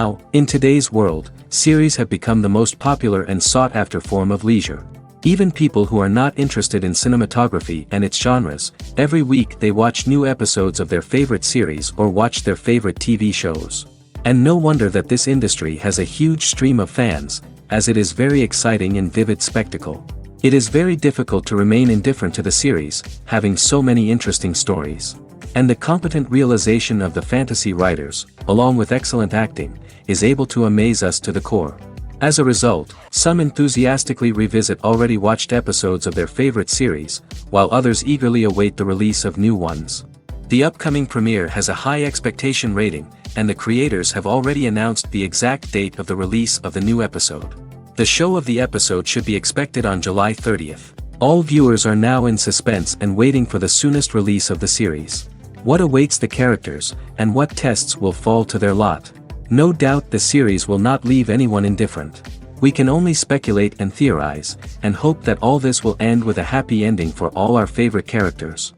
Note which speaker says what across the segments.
Speaker 1: Now, in today's world, series have become the most popular and sought-after form of leisure. Even people who are not interested in cinematography and its genres, every week they watch new episodes of their favorite series or watch their favorite TV shows. And no wonder that this industry has a huge stream of fans, as it is very exciting and vivid spectacle. It is very difficult to remain indifferent to the series, having so many interesting stories. And the competent realization of the fantasy writers, along with excellent acting, is able to amaze us to the core. As a result, some enthusiastically revisit already watched episodes of their favorite series, while others eagerly await the release of new ones. The upcoming premiere has a high expectation rating, and the creators have already announced the exact date of the release of the new episode. The show of the episode should be expected on July 30th. All viewers are now in suspense and waiting for the soonest release of the series. What awaits the characters, and what tests will fall to their lot? No doubt the series will not leave anyone indifferent. We can only speculate and theorize, and hope that all this will end with a happy ending for all our favorite characters.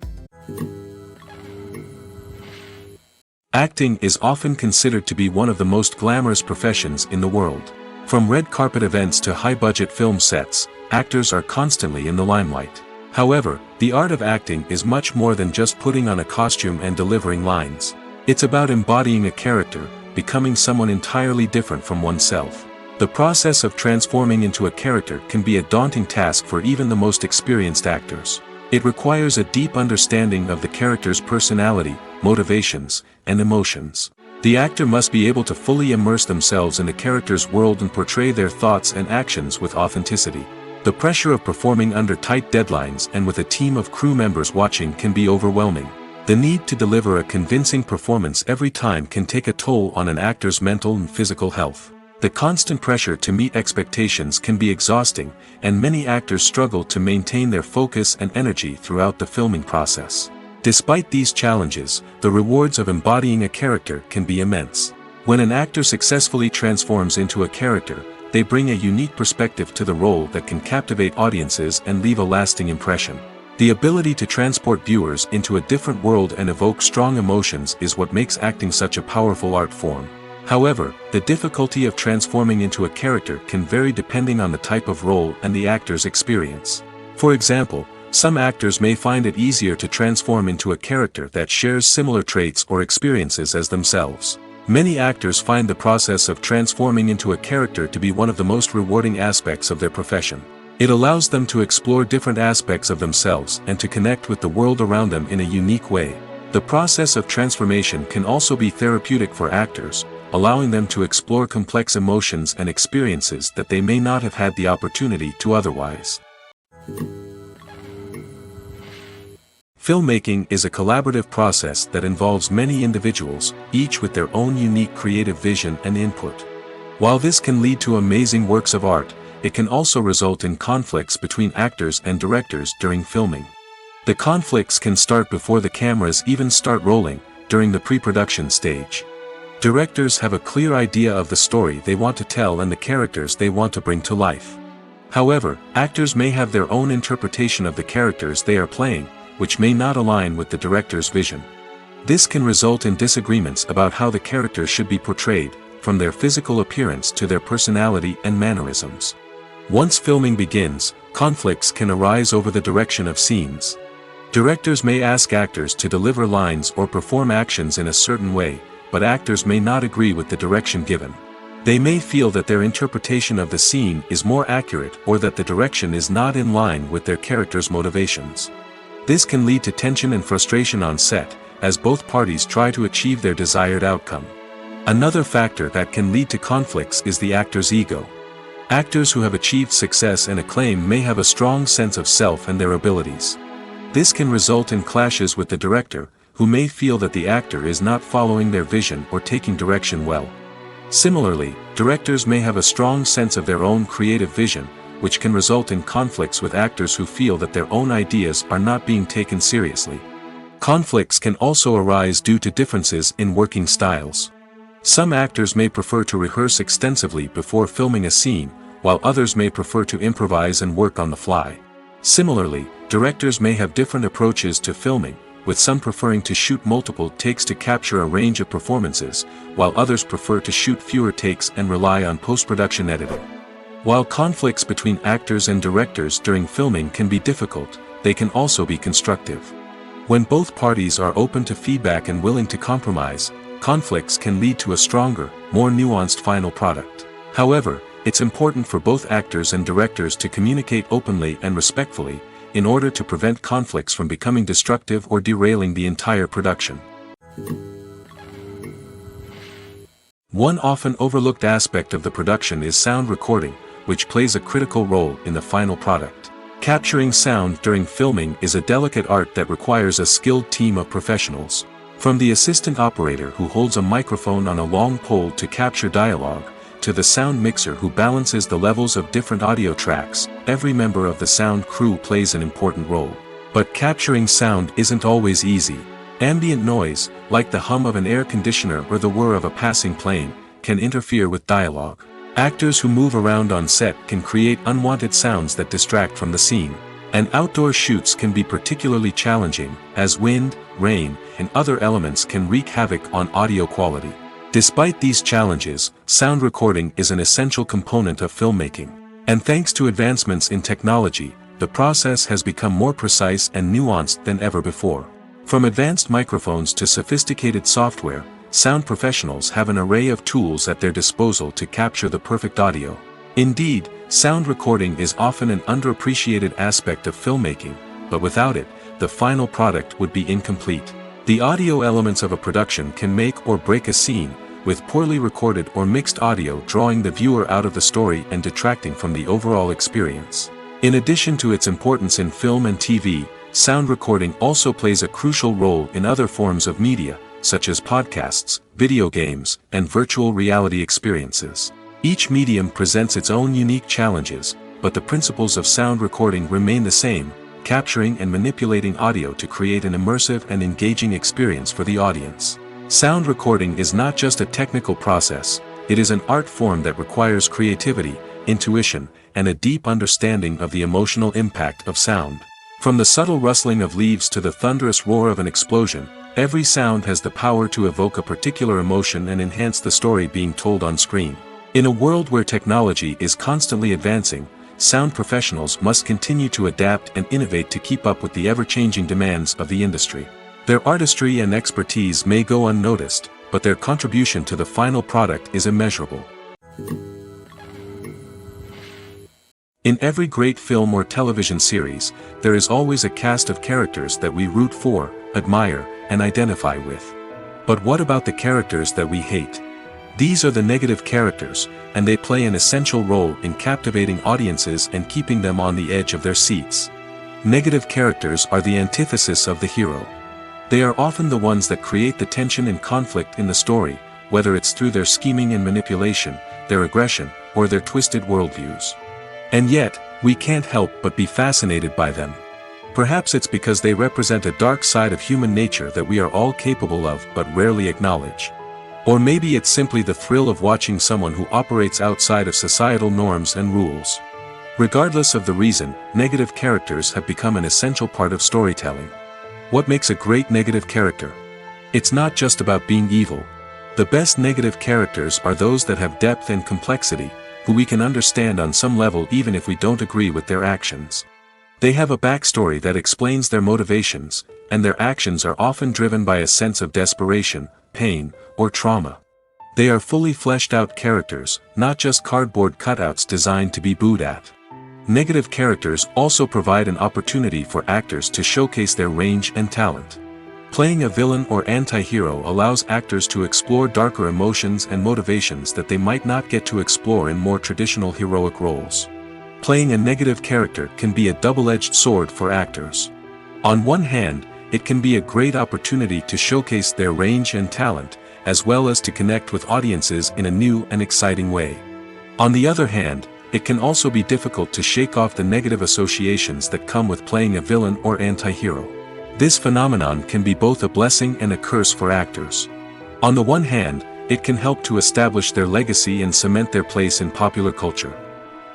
Speaker 1: Acting is often considered to be one of the most glamorous professions in the world. From red carpet events to high-budget film sets, actors are constantly in the limelight. However, the art of acting is much more than just putting on a costume and delivering lines. It's about embodying a character, becoming someone entirely different from oneself. The process of transforming into a character can be a daunting task for even the most experienced actors. It requires a deep understanding of the character's personality, motivations, and emotions. The actor must be able to fully immerse themselves in the character's world and portray their thoughts and actions with authenticity. The pressure of performing under tight deadlines and with a team of crew members watching can be overwhelming. The need to deliver a convincing performance every time can take a toll on an actor's mental and physical health. The constant pressure to meet expectations can be exhausting, and many actors struggle to maintain their focus and energy throughout the filming process. Despite these challenges, the rewards of embodying a character can be immense. When an actor successfully transforms into a character, they bring a unique perspective to the role that can captivate audiences and leave a lasting impression. The ability to transport viewers into a different world and evoke strong emotions is what makes acting such a powerful art form. However, the difficulty of transforming into a character can vary depending on the type of role and the actor's experience. For example, some actors may find it easier to transform into a character that shares similar traits or experiences as themselves. Many actors find the process of transforming into a character to be one of the most rewarding aspects of their profession. It allows them to explore different aspects of themselves and to connect with the world around them in a unique way. The process of transformation can also be therapeutic for actors, allowing them to explore complex emotions and experiences that they may not have had the opportunity to otherwise. Filmmaking is a collaborative process that involves many individuals, each with their own unique creative vision and input. While this can lead to amazing works of art, it can also result in conflicts between actors and directors during filming. The conflicts can start before the cameras even start rolling, during the pre-production stage. Directors have a clear idea of the story they want to tell and the characters they want to bring to life. However, actors may have their own interpretation of the characters they are playing, which may not align with the director's vision. This can result in disagreements about how the character should be portrayed, from their physical appearance to their personality and mannerisms. Once filming begins, conflicts can arise over the direction of scenes. Directors may ask actors to deliver lines or perform actions in a certain way, but actors may not agree with the direction given. They may feel that their interpretation of the scene is more accurate or that the direction is not in line with their character's motivations. This can lead to tension and frustration on set, as both parties try to achieve their desired outcome. Another factor that can lead to conflicts is the actor's ego. Actors who have achieved success and acclaim may have a strong sense of self and their abilities. This can result in clashes with the director, who may feel that the actor is not following their vision or taking direction well. Similarly, directors may have a strong sense of their own creative vision, which can result in conflicts with actors who feel that their own ideas are not being taken seriously. Conflicts can also arise due to differences in working styles. Some actors may prefer to rehearse extensively before filming a scene, while others may prefer to improvise and work on the fly. Similarly, directors may have different approaches to filming, with some preferring to shoot multiple takes to capture a range of performances, while others prefer to shoot fewer takes and rely on post-production editing. While conflicts between actors and directors during filming can be difficult, they can also be constructive. When both parties are open to feedback and willing to compromise, conflicts can lead to a stronger, more nuanced final product. However, it's important for both actors and directors to communicate openly and respectfully, in order to prevent conflicts from becoming destructive or derailing the entire production. One often overlooked aspect of the production is sound recording, which plays a critical role in the final product. Capturing sound during filming is a delicate art that requires a skilled team of professionals. From the assistant operator who holds a microphone on a long pole to capture dialogue, to the sound mixer who balances the levels of different audio tracks, every member of the sound crew plays an important role. But capturing sound isn't always easy. Ambient noise, like the hum of an air conditioner or the whir of a passing plane, can interfere with dialogue. Actors who move around on set can create unwanted sounds that distract from the scene. And outdoor shoots can be particularly challenging, as wind, rain, and other elements can wreak havoc on audio quality. Despite these challenges, sound recording is an essential component of filmmaking. And thanks to advancements in technology, the process has become more precise and nuanced than ever before. From advanced microphones to sophisticated software, sound professionals have an array of tools at their disposal to capture the perfect audio. Indeed, sound recording is often an underappreciated aspect of filmmaking, but without it, the final product would be incomplete. The audio elements of a production can make or break a scene, with poorly recorded or mixed audio drawing the viewer out of the story and detracting from the overall experience. In addition to its importance in film and TV, sound recording also plays a crucial role in other forms of media, such as podcasts, video games, and virtual reality experiences. Each medium presents its own unique challenges, but the principles of sound recording remain the same, capturing and manipulating audio to create an immersive and engaging experience for the audience. Sound recording is not just a technical process, it is an art form that requires creativity, intuition, and a deep understanding of the emotional impact of sound. From the subtle rustling of leaves to the thunderous roar of an explosion, every sound has the power to evoke a particular emotion and enhance the story being told on screen. In a world where technology is constantly advancing, sound professionals must continue to adapt and innovate to keep up with the ever-changing demands of the industry. Their artistry and expertise may go unnoticed, but their contribution to the final product is immeasurable. In every great film or television series, there is always a cast of characters that we root for, admire, and identify with. But what about the characters that we hate? These are the negative characters, and they play an essential role in captivating audiences and keeping them on the edge of their seats. Negative characters are the antithesis of the hero. They are often the ones that create the tension and conflict in the story, whether it's through their scheming and manipulation, their aggression, or their twisted worldviews. And yet, we can't help but be fascinated by them. Perhaps it's because they represent a dark side of human nature that we are all capable of but rarely acknowledge. Or maybe it's simply the thrill of watching someone who operates outside of societal norms and rules. Regardless of the reason, negative characters have become an essential part of storytelling. What makes a great negative character? It's not just about being evil. The best negative characters are those that have depth and complexity, who we can understand on some level even if we don't agree with their actions. They have a backstory that explains their motivations, and their actions are often driven by a sense of desperation, pain, or trauma. They are fully fleshed out characters, not just cardboard cutouts designed to be booed at. Negative characters also provide an opportunity for actors to showcase their range and talent. Playing a villain or anti-hero allows actors to explore darker emotions and motivations that they might not get to explore in more traditional heroic roles. Playing a negative character can be a double-edged sword for actors. On one hand, it can be a great opportunity to showcase their range and talent, as well as to connect with audiences in a new and exciting way. On the other hand, it can also be difficult to shake off the negative associations that come with playing a villain or anti-hero. This phenomenon can be both a blessing and a curse for actors. On the one hand, it can help to establish their legacy and cement their place in popular culture.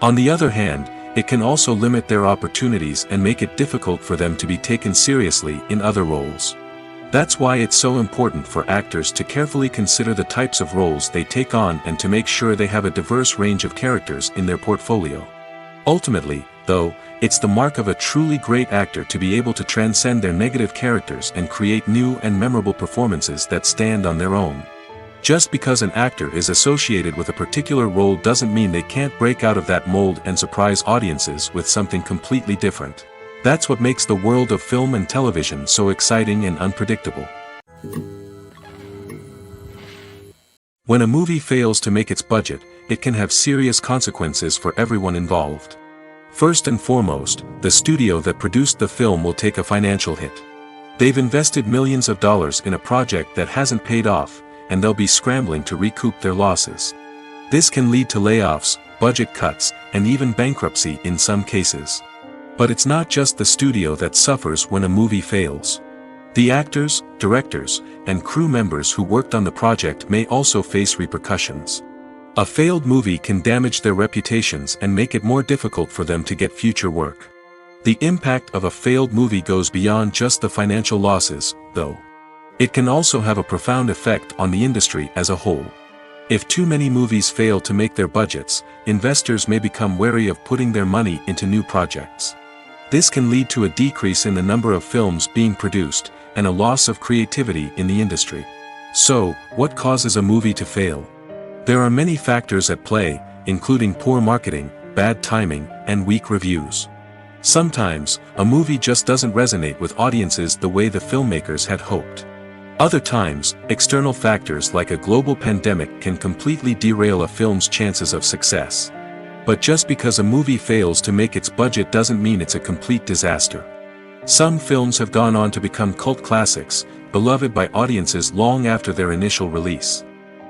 Speaker 1: On the other hand, it can also limit their opportunities and make it difficult for them to be taken seriously in other roles. That's why it's so important for actors to carefully consider the types of roles they take on and to make sure they have a diverse range of characters in their portfolio. Ultimately, though, it's the mark of a truly great actor to be able to transcend their negative characters and create new and memorable performances that stand on their own. Just because an actor is associated with a particular role doesn't mean they can't break out of that mold and surprise audiences with something completely different. That's what makes the world of film and television so exciting and unpredictable. When a movie fails to make its budget, it can have serious consequences for everyone involved. First and foremost, the studio that produced the film will take a financial hit. They've invested millions of dollars in a project that hasn't paid off, and they'll be scrambling to recoup their losses. This can lead to layoffs, budget cuts, and even bankruptcy in some cases. But it's not just the studio that suffers when a movie fails. The actors, directors, and crew members who worked on the project may also face repercussions. A failed movie can damage their reputations and make it more difficult for them to get future work. The impact of a failed movie goes beyond just the financial losses, though. It can also have a profound effect on the industry as a whole. If too many movies fail to make their budgets, investors may become wary of putting their money into new projects. This can lead to a decrease in the number of films being produced, and a loss of creativity in the industry. So, what causes a movie to fail? There are many factors at play, including poor marketing, bad timing, and weak reviews. Sometimes, a movie just doesn't resonate with audiences the way the filmmakers had hoped. Other times, external factors like a global pandemic can completely derail a film's chances of success. But just because a movie fails to make its budget doesn't mean it's a complete disaster. Some films have gone on to become cult classics, beloved by audiences long after their initial release.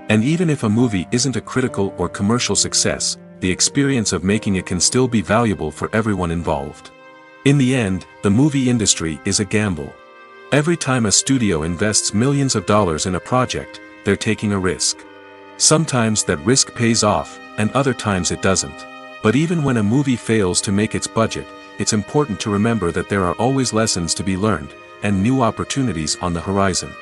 Speaker 1: And even if a movie isn't a critical or commercial success, the experience of making it can still be valuable for everyone involved. In the end, the movie industry is a gamble. Every time a studio invests millions of dollars in a project, they're taking a risk. Sometimes that risk pays off, and other times it doesn't. But even when a movie fails to make its budget, it's important to remember that there are always lessons to be learned, and new opportunities on the horizon.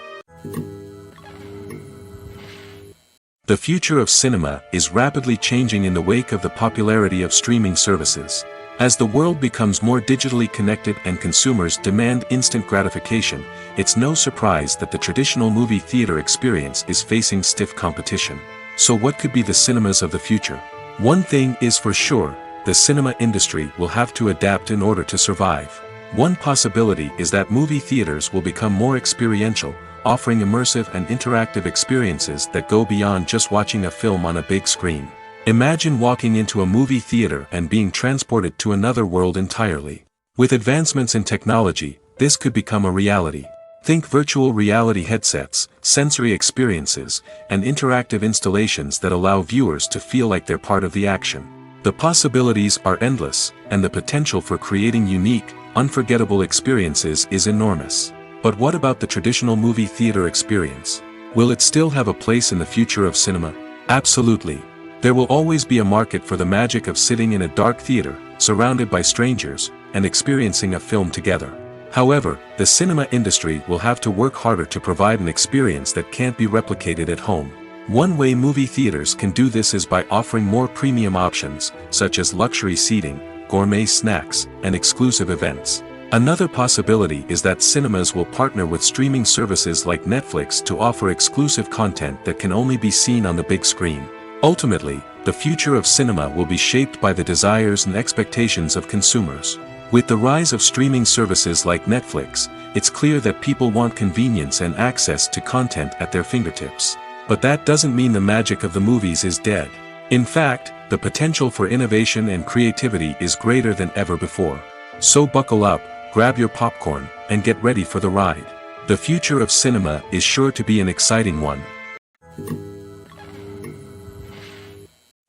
Speaker 1: The future of cinema is rapidly changing in the wake of the popularity of streaming services. As the world becomes more digitally connected and consumers demand instant gratification, it's no surprise that the traditional movie theater experience is facing stiff competition. So what could be the cinemas of the future? One thing is for sure, the cinema industry will have to adapt in order to survive. One possibility is that movie theaters will become more experiential, offering immersive and interactive experiences that go beyond just watching a film on a big screen. Imagine walking into a movie theater and being transported to another world entirely. With advancements in technology, this could become a reality. Think virtual reality headsets, sensory experiences, and interactive installations that allow viewers to feel like they're part of the action. The possibilities are endless, and the potential for creating unique, unforgettable experiences is enormous. But what about the traditional movie theater experience? Will it still have a place in the future of cinema? Absolutely. There will always be a market for the magic of sitting in a dark theater, surrounded by strangers, and experiencing a film together. However, the cinema industry will have to work harder to provide an experience that can't be replicated at home. One way movie theaters can do this is by offering more premium options, such as luxury seating, gourmet snacks, and exclusive events. Another possibility is that cinemas will partner with streaming services like Netflix to offer exclusive content that can only be seen on the big screen. Ultimately, the future of cinema will be shaped by the desires and expectations of consumers. With the rise of streaming services like Netflix, it's clear that people want convenience and access to content at their fingertips. But that doesn't mean the magic of the movies is dead. In fact, the potential for innovation and creativity is greater than ever before. So buckle up, grab your popcorn, and get ready for the ride. The future of cinema is sure to be an exciting one.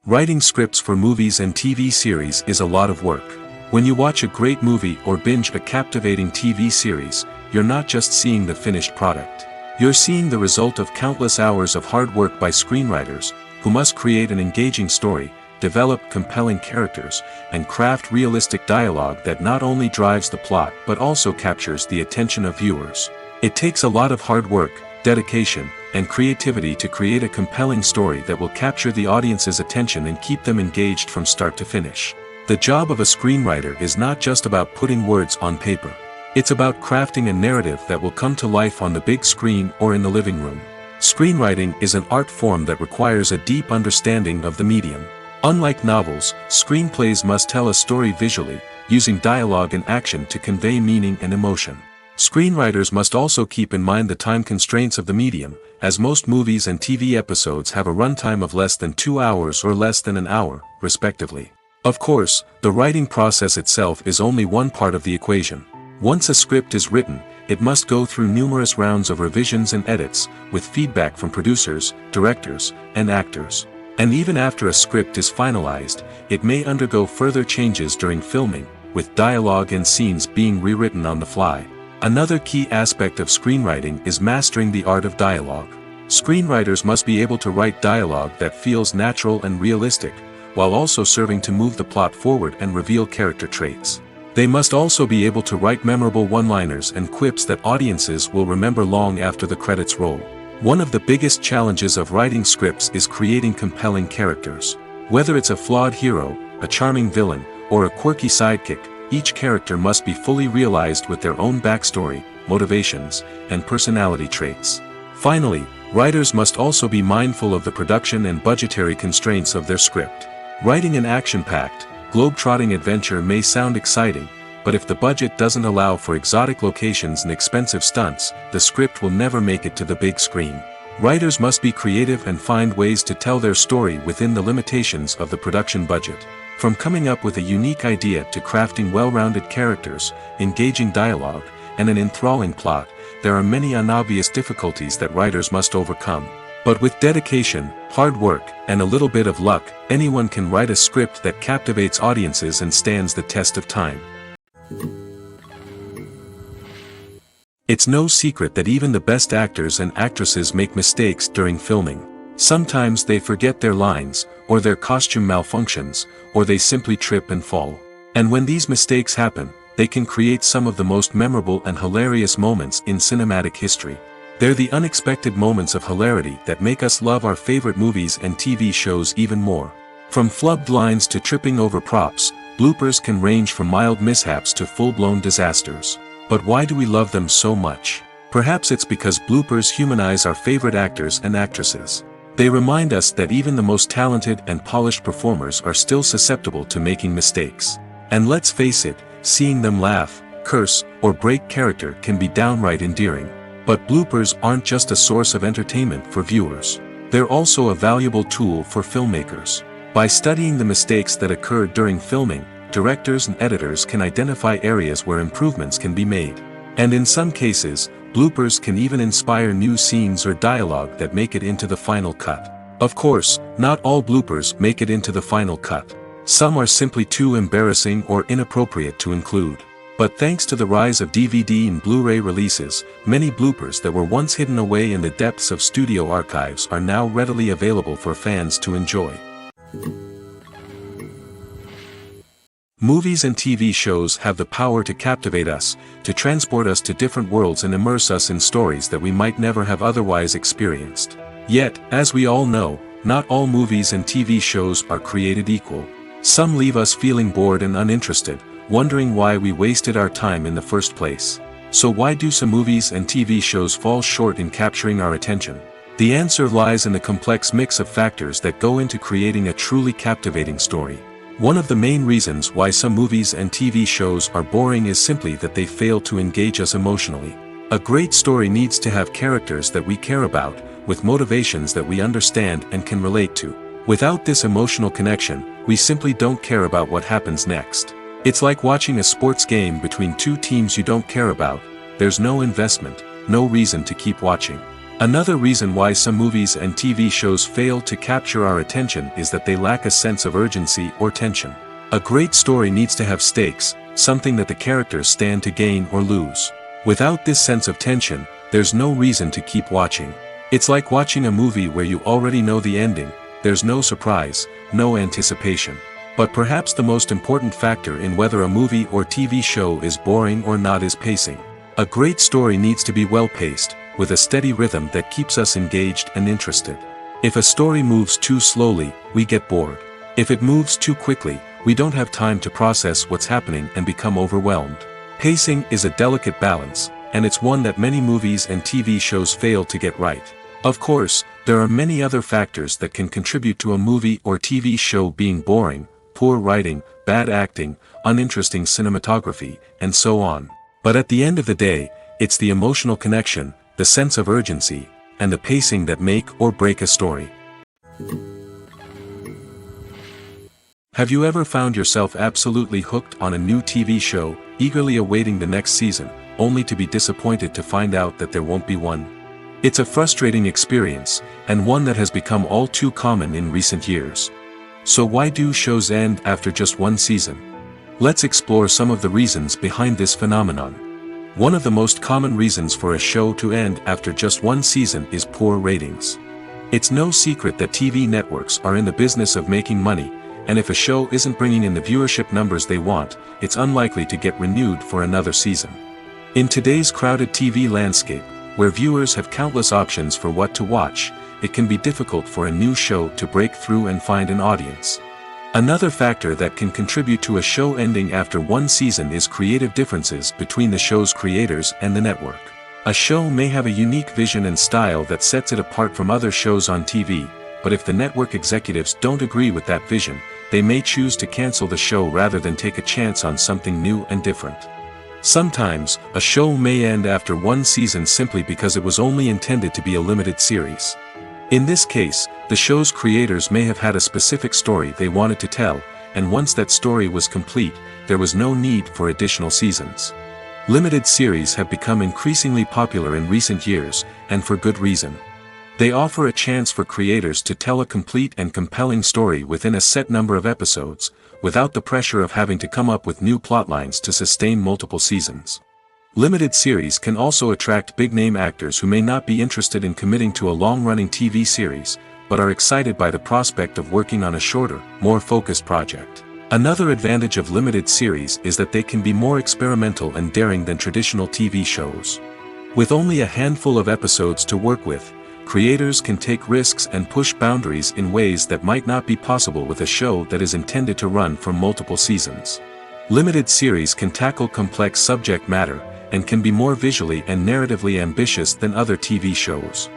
Speaker 1: Writing scripts for movies and TV series is a lot of work. When you watch a great movie or binge a captivating TV series, you're not just seeing the finished product. You're seeing the result of countless hours of hard work by screenwriters, who must create an engaging story, develop compelling characters, and craft realistic dialogue that not only drives the plot but also captures the attention of viewers. It takes a lot of hard work, dedication, and creativity to create a compelling story that will capture the audience's attention and keep them engaged from start to finish. The job of a screenwriter is not just about putting words on paper. It's about crafting a narrative that will come to life on the big screen or in the living room. Screenwriting is an art form that requires a deep understanding of the medium. Unlike novels, screenplays must tell a story visually, using dialogue and action to convey meaning and emotion. Screenwriters must also keep in mind the time constraints of the medium, as most movies and TV episodes have a runtime of less than 2 hours or less than an hour, respectively. Of course, the writing process itself is only one part of the equation. Once a script is written, it must go through numerous rounds of revisions and edits, with feedback from producers, directors, and actors. And even after a script is finalized, it may undergo further changes during filming, with dialogue and scenes being rewritten on the fly. Another key aspect of screenwriting is mastering the art of dialogue. Screenwriters must be able to write dialogue that feels natural and realistic, while also serving to move the plot forward and reveal character traits. They must also be able to write memorable one-liners and quips that audiences will remember long after the credits roll. One of the biggest challenges of writing scripts is creating compelling characters. Whether it's a flawed hero, a charming villain, or a quirky sidekick, each character must be fully realized with their own backstory, motivations, and personality traits. Finally, writers must also be mindful of the production and budgetary constraints of their script. Writing an action-packed, globe-trotting adventure may sound exciting, but if the budget doesn't allow for exotic locations and expensive stunts, the script will never make it to the big screen. Writers must be creative and find ways to tell their story within the limitations of the production budget. From coming up with a unique idea to crafting well-rounded characters, engaging dialogue, and an enthralling plot, there are many unobvious difficulties that writers must overcome. But with dedication, hard work, and a little bit of luck, anyone can write a script that captivates audiences and stands the test of time. It's no secret that even the best actors and actresses make mistakes during filming. Sometimes they forget their lines, or their costume malfunctions, or they simply trip and fall. And when these mistakes happen, they can create some of the most memorable and hilarious moments in cinematic history. They're the unexpected moments of hilarity that make us love our favorite movies and TV shows even more. From flubbed lines to tripping over props, bloopers can range from mild mishaps to full-blown disasters. But why do we love them so much? Perhaps it's because bloopers humanize our favorite actors and actresses. They remind us that even the most talented and polished performers are still susceptible to making mistakes. And let's face it, seeing them laugh, curse, or break character can be downright endearing. But bloopers aren't just a source of entertainment for viewers. They're also a valuable tool for filmmakers. By studying the mistakes that occurred during filming, directors and editors can identify areas where improvements can be made. And in some cases, bloopers can even inspire new scenes or dialogue that make it into the final cut. Of course, not all bloopers make it into the final cut. Some are simply too embarrassing or inappropriate to include. But thanks to the rise of DVD and Blu-ray releases, many bloopers that were once hidden away in the depths of studio archives are now readily available for fans to enjoy. Movies and TV shows have the power to captivate us, to transport us to different worlds and immerse us in stories that we might never have otherwise experienced. Yet, as we all know, not all movies and TV shows are created equal. Some leave us feeling bored and uninterested, wondering why we wasted our time in the first place. So why do some movies and TV shows fall short in capturing our attention? The answer lies in the complex mix of factors that go into creating a truly captivating story. One of the main reasons why some movies and TV shows are boring is simply that they fail to engage us emotionally. A great story needs to have characters that we care about, with motivations that we understand and can relate to. Without this emotional connection, we simply don't care about what happens next. It's like watching a sports game between two teams you don't care about. There's no investment, no reason to keep watching. Another reason why some movies and TV shows fail to capture our attention is that they lack a sense of urgency or tension. A great story needs to have stakes, something that the characters stand to gain or lose. Without this sense of tension, there's no reason to keep watching. It's like watching a movie where you already know the ending. There's no surprise, no anticipation. But perhaps the most important factor in whether a movie or TV show is boring or not is pacing. A great story needs to be well-paced, with a steady rhythm that keeps us engaged and interested. If a story moves too slowly, we get bored. If it moves too quickly, we don't have time to process what's happening and become overwhelmed. Pacing is a delicate balance, and it's one that many movies and TV shows fail to get right. Of course, there are many other factors that can contribute to a movie or TV show being boring: poor writing, bad acting, uninteresting cinematography, and so on. But at the end of the day, it's the emotional connection, the sense of urgency, and the pacing that make or break a story. Have you ever found yourself absolutely hooked on a new TV show, eagerly awaiting the next season, only to be disappointed to find out that there won't be one? It's a frustrating experience, and one that has become all too common in recent years. So why do shows end after just one season? Let's explore some of the reasons behind this phenomenon. One of the most common reasons for a show to end after just one season is poor ratings. It's no secret that TV networks are in the business of making money, and if a show isn't bringing in the viewership numbers they want, it's unlikely to get renewed for another season. In today's crowded TV landscape, where viewers have countless options for what to watch, it can be difficult for a new show to break through and find an audience. Another factor that can contribute to a show ending after one season is creative differences between the show's creators and the network. A show may have a unique vision and style that sets it apart from other shows on TV, but if the network executives don't agree with that vision, they may choose to cancel the show rather than take a chance on something new and different. Sometimes, a show may end after one season simply because it was only intended to be a limited series. In this case, the show's creators may have had a specific story they wanted to tell, and once that story was complete, there was no need for additional seasons. Limited series have become increasingly popular in recent years, and for good reason. They offer a chance for creators to tell a complete and compelling story within a set number of episodes, without the pressure of having to come up with new plotlines to sustain multiple seasons. Limited series can also attract big-name actors who may not be interested in committing to a long-running TV series, but are excited by the prospect of working on a shorter, more focused project. Another advantage of limited series is that they can be more experimental and daring than traditional TV shows. With only a handful of episodes to work with, creators can take risks and push boundaries in ways that might not be possible with a show that is intended to run for multiple seasons. Limited series can tackle complex subject matter, and can be more visually and narratively ambitious than other TV shows.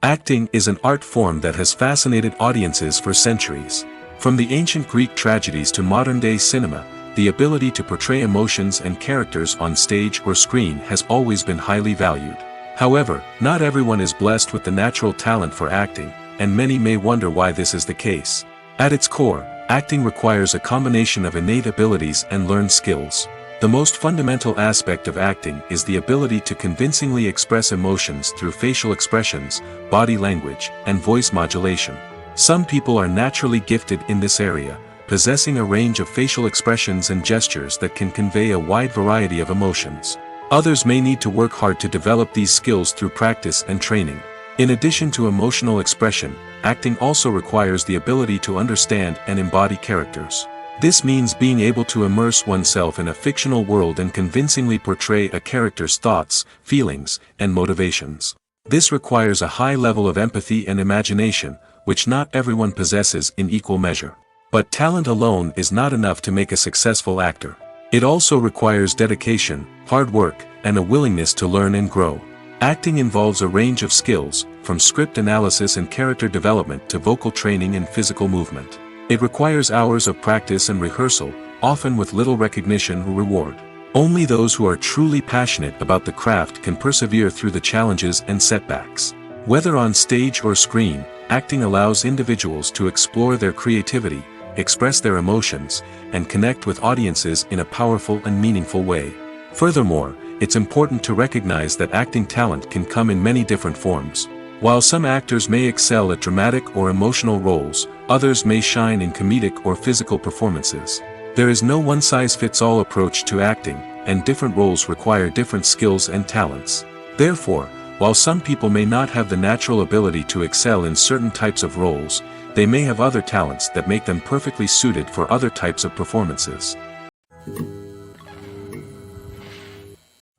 Speaker 1: Acting is an art form that has fascinated audiences for centuries. From the ancient Greek tragedies to modern-day cinema, the ability to portray emotions and characters on stage or screen has always been highly valued. However, not everyone is blessed with the natural talent for acting, and many may wonder why this is the case. At its core, acting requires a combination of innate abilities and learned skills. The most fundamental aspect of acting is the ability to convincingly express emotions through facial expressions, body language, and voice modulation. Some people are naturally gifted in this area, possessing a range of facial expressions and gestures that can convey a wide variety of emotions. Others may need to work hard to develop these skills through practice and training. In addition to emotional expression, acting also requires the ability to understand and embody characters. This means being able to immerse oneself in a fictional world and convincingly portray a character's thoughts, feelings, and motivations. This requires a high level of empathy and imagination, which not everyone possesses in equal measure. But talent alone is not enough to make a successful actor. It also requires dedication, hard work, and a willingness to learn and grow. Acting involves a range of skills, from script analysis and character development to vocal training and physical movement. It requires hours of practice and rehearsal, often with little recognition or reward. Only those who are truly passionate about the craft can persevere through the challenges and setbacks. Whether on stage or screen, acting allows individuals to explore their creativity, express their emotions, and connect with audiences in a powerful and meaningful way. Furthermore, it's important to recognize that acting talent can come in many different forms. While some actors may excel at dramatic or emotional roles, others may shine in comedic or physical performances. There is no one-size-fits-all approach to acting, and different roles require different skills and talents. Therefore, while some people may not have the natural ability to excel in certain types of roles, they may have other talents that make them perfectly suited for other types of performances.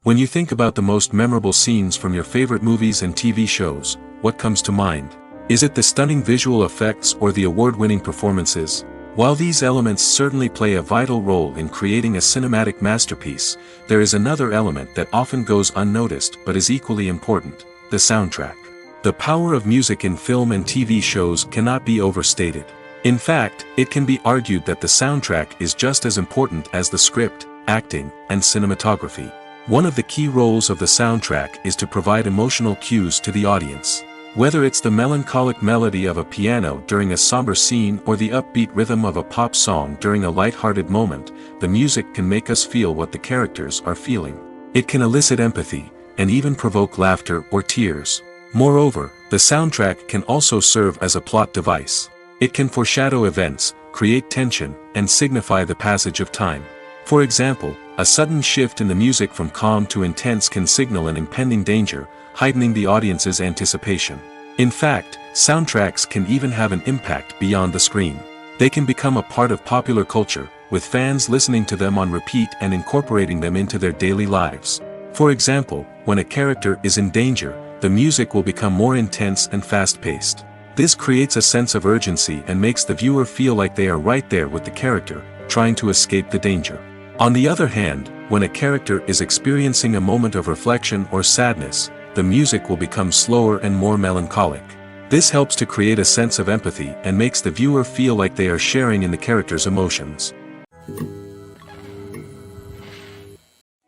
Speaker 1: When you think about the most memorable scenes from your favorite movies and TV shows, what comes to mind? Is it the stunning visual effects or the award-winning performances? While these elements certainly play a vital role in creating a cinematic masterpiece, there is another element that often goes unnoticed but is equally important: the soundtrack. The power of music in film and TV shows cannot be overstated. In fact, it can be argued that the soundtrack is just as important as the script, acting, and cinematography. One of the key roles of the soundtrack is to provide emotional cues to the audience. Whether it's the melancholic melody of a piano during a somber scene or the upbeat rhythm of a pop song during a light-hearted moment, the music can make us feel what the characters are feeling. It can elicit empathy, and even provoke laughter or tears. Moreover, the soundtrack can also serve as a plot device. It can foreshadow events, create tension, and signify the passage of time. For example, a sudden shift in the music from calm to intense can signal an impending danger, heightening the audience's anticipation. In fact, soundtracks can even have an impact beyond the screen. They can become a part of popular culture, with fans listening to them on repeat and incorporating them into their daily lives. For example, when a character is in danger, the music will become more intense and fast-paced. This creates a sense of urgency and makes the viewer feel like they are right there with the character, trying to escape the danger. On the other hand, when a character is experiencing a moment of reflection or sadness, the music will become slower and more melancholic. This helps to create a sense of empathy and makes the viewer feel like they are sharing in the character's emotions.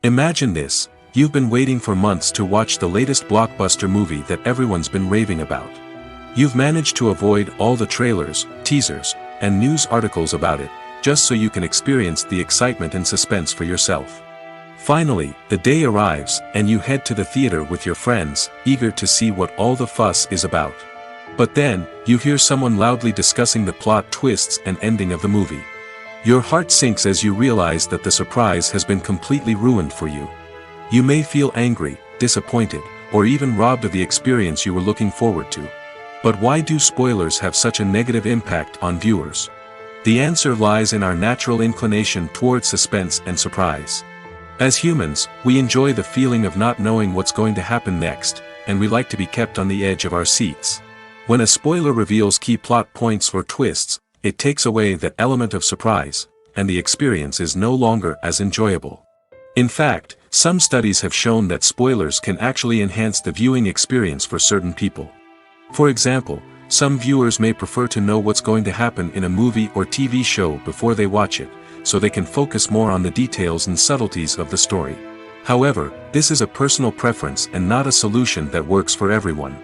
Speaker 1: Imagine this: you've been waiting for months to watch the latest blockbuster movie that everyone's been raving about. You've managed to avoid all the trailers, teasers, and news articles about it, just so you can experience the excitement and suspense for yourself. Finally, the day arrives, and you head to the theater with your friends, eager to see what all the fuss is about. But then, you hear someone loudly discussing the plot twists and ending of the movie. Your heart sinks as you realize that the surprise has been completely ruined for you. You may feel angry, disappointed, or even robbed of the experience you were looking forward to. But why do spoilers have such a negative impact on viewers? The answer lies in our natural inclination toward suspense and surprise. As humans, we enjoy the feeling of not knowing what's going to happen next, and we like to be kept on the edge of our seats. When a spoiler reveals key plot points or twists, it takes away that element of surprise, and the experience is no longer as enjoyable. In fact, some studies have shown that spoilers can actually enhance the viewing experience for certain people. For example, some viewers may prefer to know what's going to happen in a movie or TV show before they watch it, so they can focus more on the details and subtleties of the story. However, this is a personal preference and not a solution that works for everyone.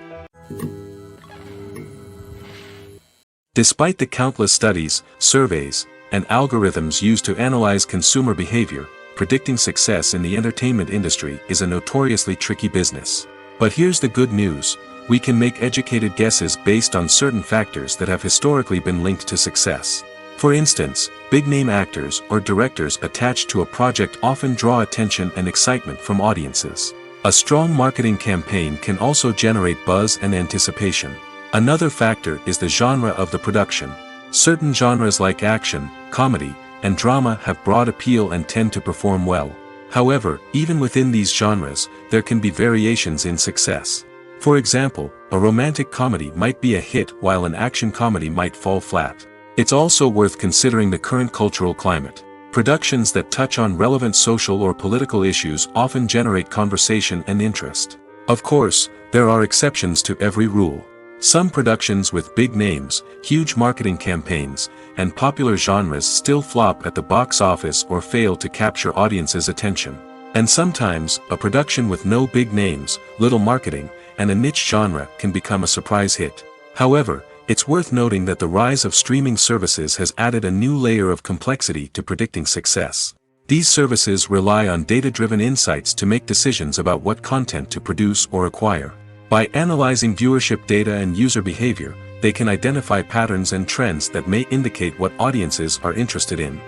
Speaker 1: Despite the countless studies, surveys, and algorithms used to analyze consumer behavior, predicting success in the entertainment industry is a notoriously tricky business. But here's the good news: we can make educated guesses based on certain factors that have historically been linked to success. For instance, big-name actors or directors attached to a project often draw attention and excitement from audiences. A strong marketing campaign can also generate buzz and anticipation. Another factor is the genre of the production. Certain genres like action, comedy, and drama have broad appeal and tend to perform well. However, even within these genres, there can be variations in success. For example, a romantic comedy might be a hit while an action comedy might fall flat. It's also worth considering the current cultural climate. Productions that touch on relevant social or political issues often generate conversation and interest. Of course, there are exceptions to every rule. Some productions with big names, huge marketing campaigns, and popular genres still flop at the box office or fail to capture audiences' attention. And sometimes, a production with no big names, little marketing, and a niche genre can become a surprise hit. However, it's worth noting that the rise of streaming services has added a new layer of complexity to predicting success. These services rely on data-driven insights to make decisions about what content to produce or acquire. By analyzing viewership data and user behavior, they can identify patterns and trends that may indicate what audiences are interested in.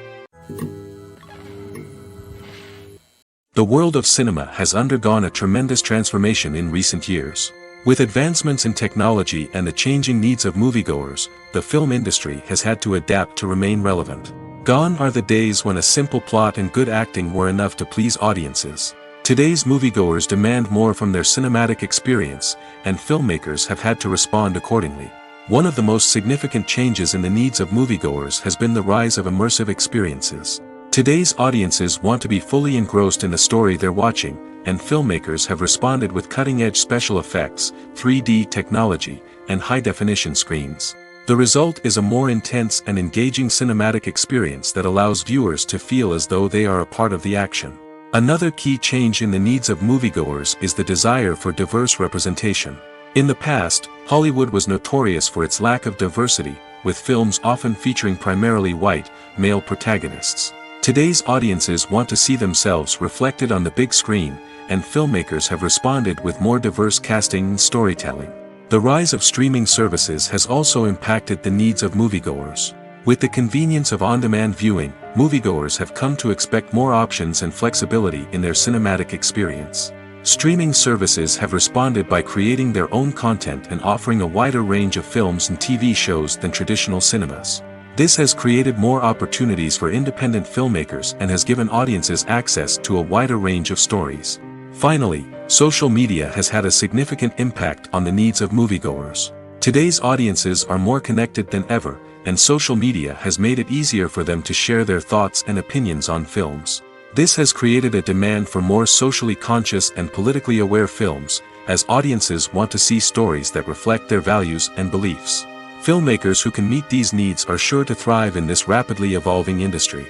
Speaker 1: The world of cinema has undergone a tremendous transformation in recent years. With advancements in technology and the changing needs of moviegoers, the film industry has had to adapt to remain relevant. Gone are the days when a simple plot and good acting were enough to please audiences. Today's moviegoers demand more from their cinematic experience, and filmmakers have had to respond accordingly. One of the most significant changes in the needs of moviegoers has been the rise of immersive experiences. Today's audiences want to be fully engrossed in the story they're watching, and filmmakers have responded with cutting-edge special effects, 3D technology, and high-definition screens. The result is a more intense and engaging cinematic experience that allows viewers to feel as though they are a part of the action. Another key change in the needs of moviegoers is the desire for diverse representation. In the past, Hollywood was notorious for its lack of diversity, with films often featuring primarily white, male protagonists. Today's audiences want to see themselves reflected on the big screen, and filmmakers have responded with more diverse casting and storytelling. The rise of streaming services has also impacted the needs of moviegoers. With the convenience of on-demand viewing, moviegoers have come to expect more options and flexibility in their cinematic experience. Streaming services have responded by creating their own content and offering a wider range of films and TV shows than traditional cinemas. This has created more opportunities for independent filmmakers and has given audiences access to a wider range of stories. Finally, social media has had a significant impact on the needs of moviegoers. Today's audiences are more connected than ever, and social media has made it easier for them to share their thoughts and opinions on films. This has created a demand for more socially conscious and politically aware films, as audiences want to see stories that reflect their values and beliefs. Filmmakers who can meet these needs are sure to thrive in this rapidly evolving industry.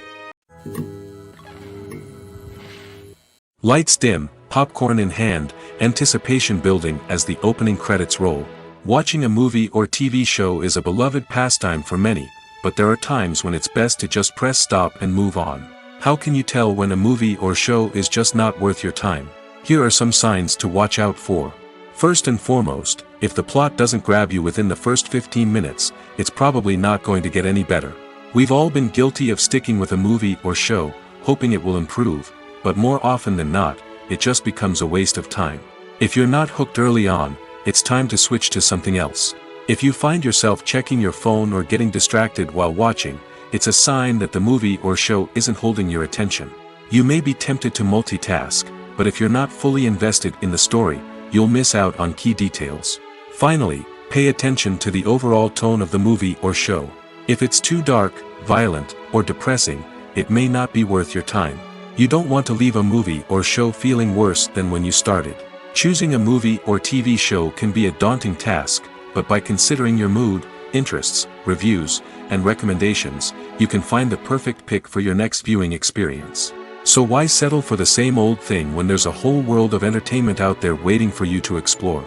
Speaker 1: Lights dim, popcorn in hand, anticipation building as the opening credits roll. Watching a movie or TV show is a beloved pastime for many, but there are times when it's best to just press stop and move on. How can you tell when a movie or show is just not worth your time? Here are some signs to watch out for. First and foremost, if the plot doesn't grab you within the first 15 minutes, it's probably not going to get any better. We've all been guilty of sticking with a movie or show, hoping it will improve, but more often than not, it just becomes a waste of time. If you're not hooked early on, it's time to switch to something else. If you find yourself checking your phone or getting distracted while watching, it's a sign that the movie or show isn't holding your attention. You may be tempted to multitask, but if you're not fully invested in the story, you'll miss out on key details. Finally, pay attention to the overall tone of the movie or show. If it's too dark, violent, or depressing, it may not be worth your time. You don't want to leave a movie or show feeling worse than when you started. Choosing a movie or TV show can be a daunting task, but by considering your mood, interests, reviews, and recommendations, you can find the perfect pick for your next viewing experience. So why settle for the same old thing when there's a whole world of entertainment out there waiting for you to explore?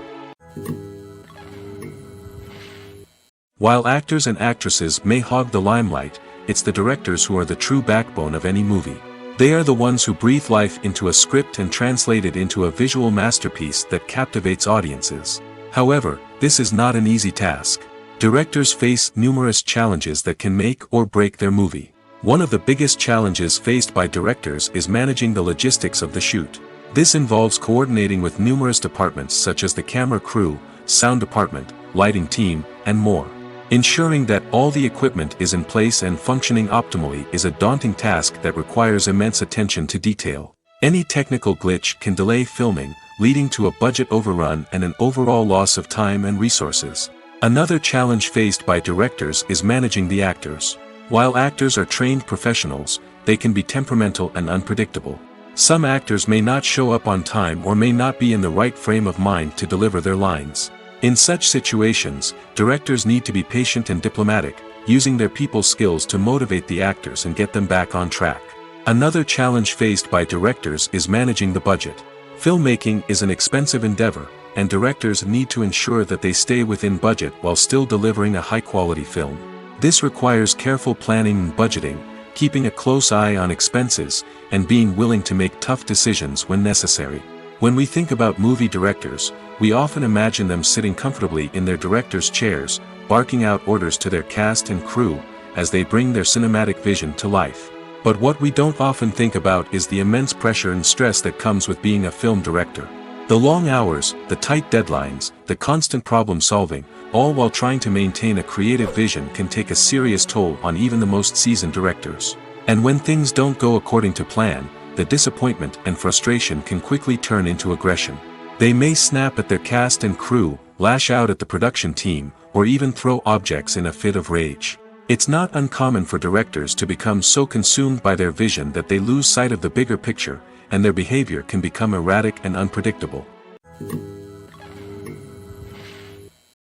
Speaker 1: While actors and actresses may hog the limelight, it's the directors who are the true backbone of any movie. They are the ones who breathe life into a script and translate it into a visual masterpiece that captivates audiences. However, this is not an easy task. Directors face numerous challenges that can make or break their movie. One of the biggest challenges faced by directors is managing the logistics of the shoot. This involves coordinating with numerous departments such as the camera crew, sound department, lighting team, and more. Ensuring that all the equipment is in place and functioning optimally is a daunting task that requires immense attention to detail. Any technical glitch can delay filming, leading to a budget overrun and an overall loss of time and resources. Another challenge faced by directors is managing the actors. While actors are trained professionals, they can be temperamental and unpredictable. Some actors may not show up on time or may not be in the right frame of mind to deliver their lines. In such situations, directors need to be patient and diplomatic, using their people skills to motivate the actors and get them back on track. Another challenge faced by directors is managing the budget. Filmmaking is an expensive endeavor, and directors need to ensure that they stay within budget while still delivering a high-quality film. This requires careful planning and budgeting, keeping a close eye on expenses, and being willing to make tough decisions when necessary. When we think about movie directors, we often imagine them sitting comfortably in their director's chairs, barking out orders to their cast and crew, as they bring their cinematic vision to life. But what we don't often think about is the immense pressure and stress that comes with being a film director. The long hours, the tight deadlines, the constant problem solving, all while trying to maintain a creative vision can take a serious toll on even the most seasoned directors. And when things don't go according to plan, the disappointment and frustration can quickly turn into aggression. They may snap at their cast and crew, lash out at the production team, or even throw objects in a fit of rage. It's not uncommon for directors to become so consumed by their vision that they lose sight of the bigger picture, and their behavior can become erratic and unpredictable.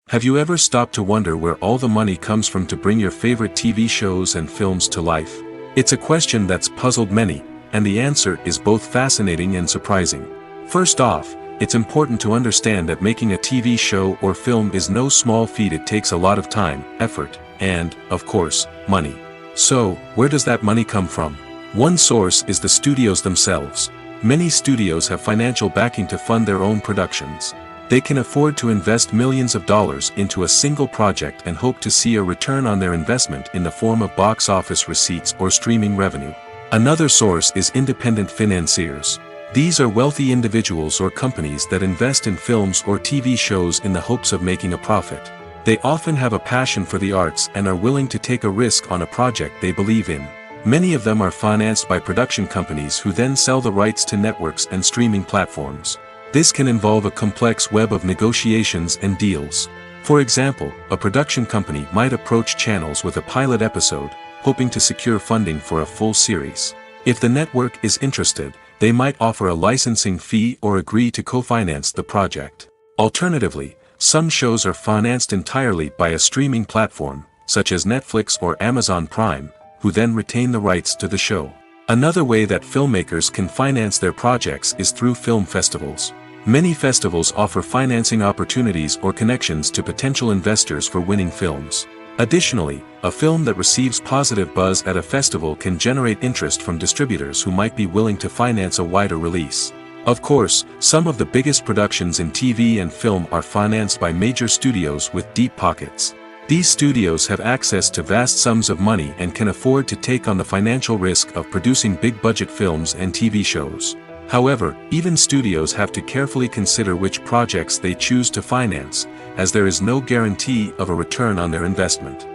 Speaker 1: Have you ever stopped to wonder where all the money comes from to bring your favorite TV shows and films to life? It's a question that's puzzled many, and the answer is both fascinating and surprising. First off, it's important to understand that making a TV show or film is no small feat. It takes a lot of time, effort, and, of course, money. So, where does that money come from? One source is the studios themselves. Many studios have financial backing to fund their own productions. They can afford to invest millions of dollars into a single project and hope to see a return on their investment in the form of box office receipts or streaming revenue. Another source is independent financiers. These are wealthy individuals or companies that invest in films or TV shows in the hopes of making a profit. They often have a passion for the arts and are willing to take a risk on a project they believe in. Many of them are financed by production companies who then sell the rights to networks and streaming platforms. This can involve a complex web of negotiations and deals. For example, a production company might approach channels with a pilot episode, hoping to secure funding for a full series. If the network is interested, they might offer a licensing fee or agree to co-finance the project. Alternatively, some shows are financed entirely by a streaming platform, such as Netflix or Amazon Prime, who then retain the rights to the show. Another way that filmmakers can finance their projects is through film festivals. Many festivals offer financing opportunities or connections to potential investors for winning films. Additionally, a film that receives positive buzz at a festival can generate interest from distributors who might be willing to finance a wider release. Of course, some of the biggest productions in TV and film are financed by major studios with deep pockets. These studios have access to vast sums of money and can afford to take on the financial risk of producing big-budget films and TV shows. However, even studios have to carefully consider which projects they choose to finance, as there is no guarantee of a return on their investment.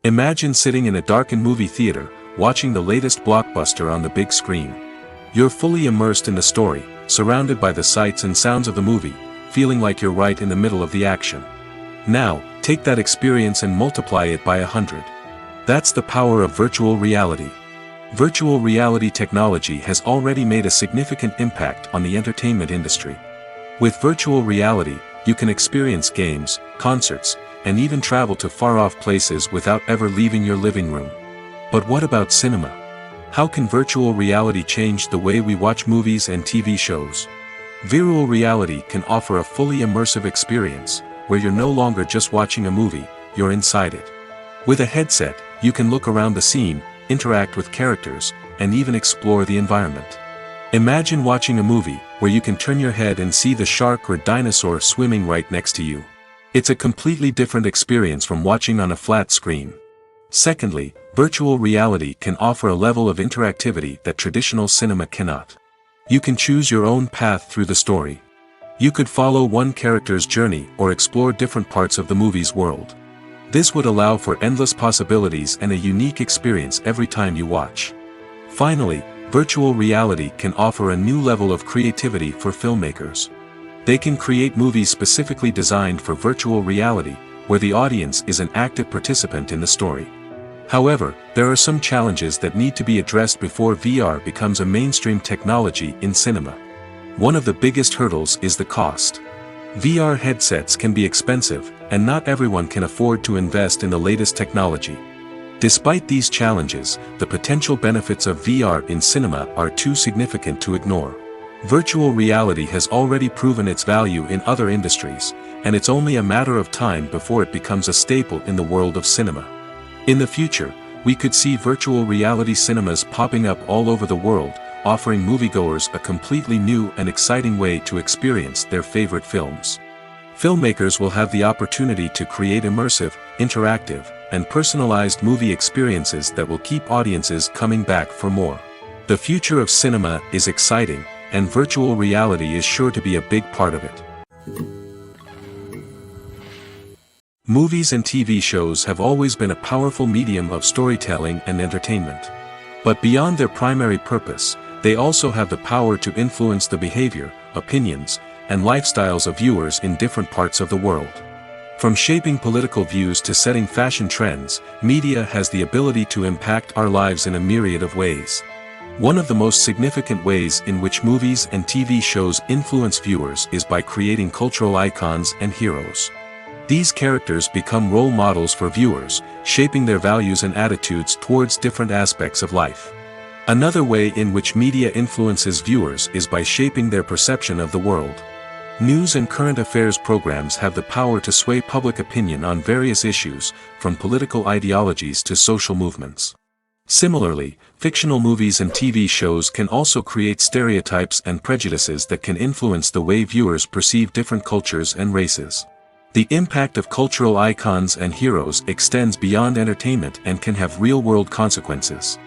Speaker 1: Imagine sitting in a darkened movie theater, watching the latest blockbuster on the big screen. You're fully immersed in the story, surrounded by the sights and sounds of the movie, feeling like you're right in the middle of the action. Now, take that experience and multiply it by 100. That's the power of virtual reality. Virtual reality technology has already made a significant impact on the entertainment industry. With virtual reality, you can experience games, concerts, and even travel to far-off places without ever leaving your living room. But what about cinema? How can virtual reality change the way we watch movies and TV shows? Virtual reality can offer a fully immersive experience, where you're no longer just watching a movie, you're inside it. With a headset, you can look around the scene, interact with characters, and even explore the environment. Imagine watching a movie where you can turn your head and see the shark or dinosaur swimming right next to you. It's a completely different experience from watching on a flat screen. Secondly, virtual reality can offer a level of interactivity that traditional cinema cannot. You can choose your own path through the story. You could follow one character's journey or explore different parts of the movie's world. This would allow for endless possibilities and a unique experience every time you watch. Finally, virtual reality can offer a new level of creativity for filmmakers. They can create movies specifically designed for virtual reality, where the audience is an active participant in the story. However, there are some challenges that need to be addressed before VR becomes a mainstream technology in cinema. One of the biggest hurdles is the cost. VR headsets can be expensive, and not everyone can afford to invest in the latest technology. Despite these challenges, the potential benefits of VR in cinema are too significant to ignore. Virtual reality has already proven its value in other industries, and it's only a matter of time before it becomes a staple in the world of cinema. In the future, we could see virtual reality cinemas popping up all over the world, offering moviegoers a completely new and exciting way to experience their favorite films. Filmmakers will have the opportunity to create immersive, interactive, and personalized movie experiences that will keep audiences coming back for more. The future of cinema is exciting, and virtual reality is sure to be a big part of it. Movies and TV shows have always been a powerful medium of storytelling and entertainment. But beyond their primary purpose, they also have the power to influence the behavior, opinions, and lifestyles of viewers in different parts of the world. From shaping political views to setting fashion trends, media has the ability to impact our lives in a myriad of ways. One of the most significant ways in which movies and TV shows influence viewers is by creating cultural icons and heroes. These characters become role models for viewers, shaping their values and attitudes towards different aspects of life. Another way in which media influences viewers is by shaping their perception of the world. News and current affairs programs have the power to sway public opinion on various issues, from political ideologies to social movements. Similarly, fictional movies and TV shows can also create stereotypes and prejudices that can influence the way viewers perceive different cultures and races. The impact of cultural icons and heroes extends beyond entertainment and can have real-world consequences.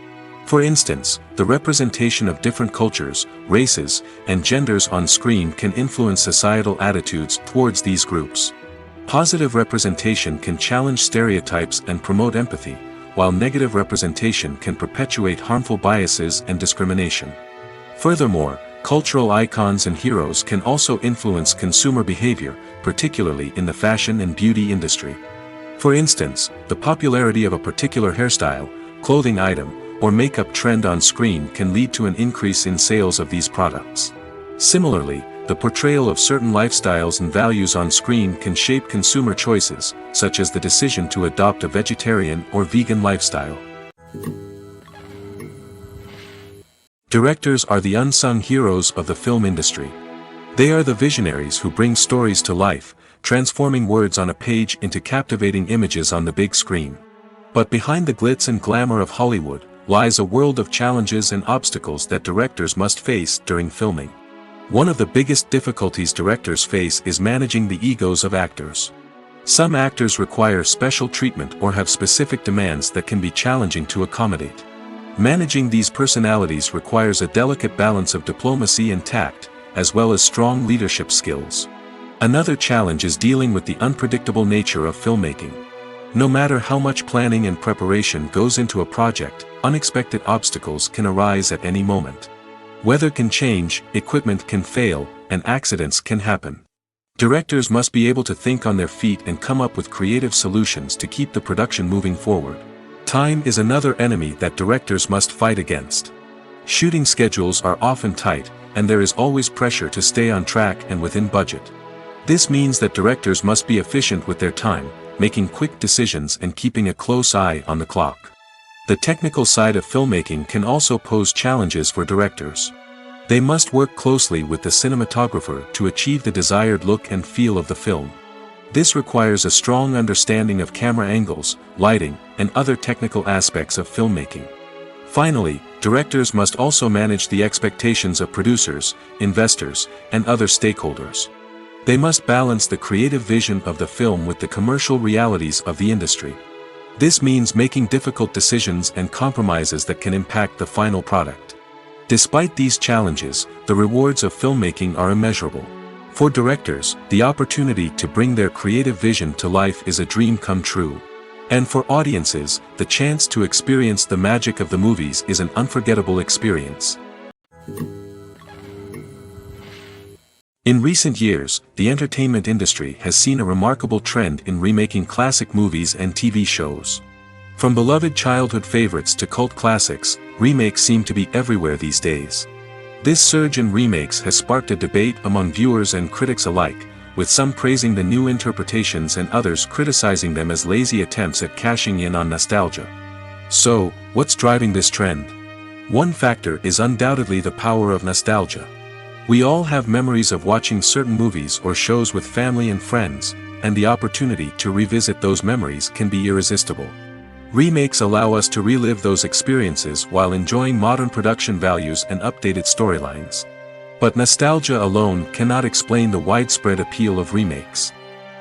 Speaker 1: For instance, the representation of different cultures, races, and genders on screen can influence societal attitudes towards these groups. Positive representation can challenge stereotypes and promote empathy, while negative representation can perpetuate harmful biases and discrimination. Furthermore, cultural icons and heroes can also influence consumer behavior, particularly in the fashion and beauty industry. For instance, the popularity of a particular hairstyle, clothing item, or makeup trend on screen can lead to an increase in sales of these products. Similarly, the portrayal of certain lifestyles and values on screen can shape consumer choices, such as the decision to adopt a vegetarian or vegan lifestyle. Directors are the unsung heroes of the film industry. They are the visionaries who bring stories to life, transforming words on a page into captivating images on the big screen. But behind the glitz and glamour of Hollywood lies a world of challenges and obstacles that directors must face during filming. One of the biggest difficulties directors face is managing the egos of actors. Some actors require special treatment or have specific demands that can be challenging to accommodate. Managing these personalities requires a delicate balance of diplomacy and tact, as well as strong leadership skills. Another challenge is dealing with the unpredictable nature of filmmaking. No matter how much planning and preparation goes into a project, unexpected obstacles can arise at any moment. Weather can change, equipment can fail, and accidents can happen. Directors must be able to think on their feet and come up with creative solutions to keep the production moving forward. Time is another enemy that directors must fight against. Shooting schedules are often tight, and there is always pressure to stay on track and within budget. This means that directors must be efficient with their time, making quick decisions and keeping a close eye on the clock. The technical side of filmmaking can also pose challenges for directors. They must work closely with the cinematographer to achieve the desired look and feel of the film. This requires a strong understanding of camera angles, lighting, and other technical aspects of filmmaking. Finally, directors must also manage the expectations of producers, investors, and other stakeholders. They must balance the creative vision of the film with the commercial realities of the industry. This means making difficult decisions and compromises that can impact the final product. Despite these challenges, the rewards of filmmaking are immeasurable. For directors, the opportunity to bring their creative vision to life is a dream come true. And for audiences, the chance to experience the magic of the movies is an unforgettable experience. In recent years, the entertainment industry has seen a remarkable trend in remaking classic movies and TV shows. From beloved childhood favorites to cult classics, remakes seem to be everywhere these days. This surge in remakes has sparked a debate among viewers and critics alike, with some praising the new interpretations and others criticizing them as lazy attempts at cashing in on nostalgia. So, what's driving this trend? One factor is undoubtedly the power of nostalgia. We all have memories of watching certain movies or shows with family and friends, and the opportunity to revisit those memories can be irresistible. Remakes allow us to relive those experiences while enjoying modern production values and updated storylines. But nostalgia alone cannot explain the widespread appeal of remakes.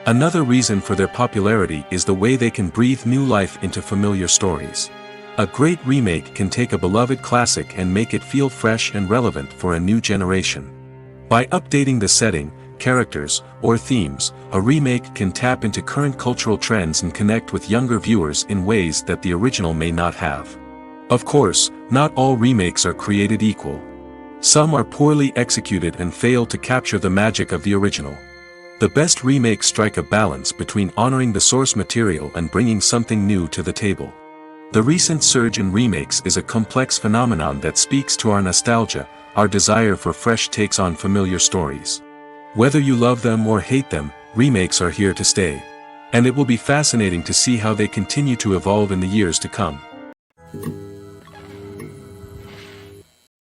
Speaker 1: Another reason for their popularity is the way they can breathe new life into familiar stories. A great remake can take a beloved classic and make it feel fresh and relevant for a new generation. By updating the setting, characters, or themes, a remake can tap into current cultural trends and connect with younger viewers in ways that the original may not have. Of course, not all remakes are created equal. Some are poorly executed and fail to capture the magic of the original. The best remakes strike a balance between honoring the source material and bringing something new to the table. The recent surge in remakes is a complex phenomenon that speaks to our nostalgia, our desire for fresh takes on familiar stories. Whether you love them or hate them, remakes are here to stay. And it will be fascinating to see how they continue to evolve in the years to come.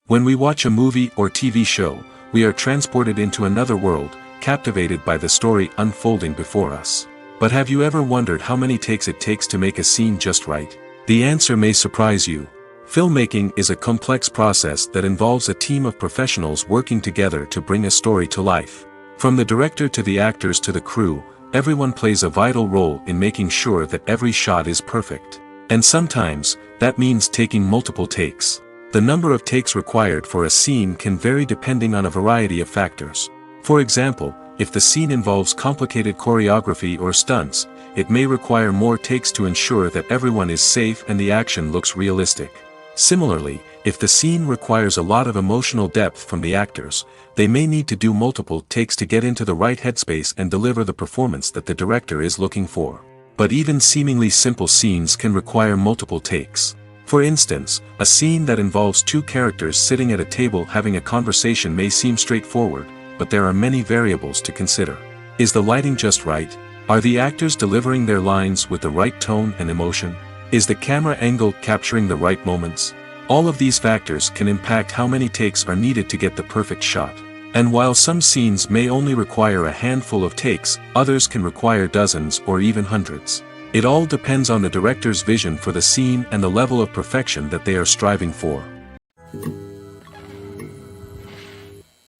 Speaker 1: When we watch a movie or TV show, we are transported into another world, captivated by the story unfolding before us. But have you ever wondered how many takes it takes to make a scene just right? The answer may surprise you. Filmmaking is a complex process that involves a team of professionals working together to bring a story to life. From the director to the actors to the crew, everyone plays a vital role in making sure that every shot is perfect. And sometimes, that means taking multiple takes. The number of takes required for a scene can vary depending on a variety of factors. For example, if the scene involves complicated choreography or stunts, it may require more takes to ensure that everyone is safe and the action looks realistic. Similarly, if the scene requires a lot of emotional depth from the actors, they may need to do multiple takes to get into the right headspace and deliver the performance that the director is looking for. But even seemingly simple scenes can require multiple takes. For instance, a scene that involves two characters sitting at a table having a conversation may seem straightforward, but there are many variables to consider. Is the lighting just right? Are the actors delivering their lines with the right tone and emotion? Is the camera angle capturing the right moments? All of these factors can impact how many takes are needed to get the perfect shot. And while some scenes may only require a handful of takes, others can require dozens or even hundreds. It all depends on the director's vision for the scene and the level of perfection that they are striving for.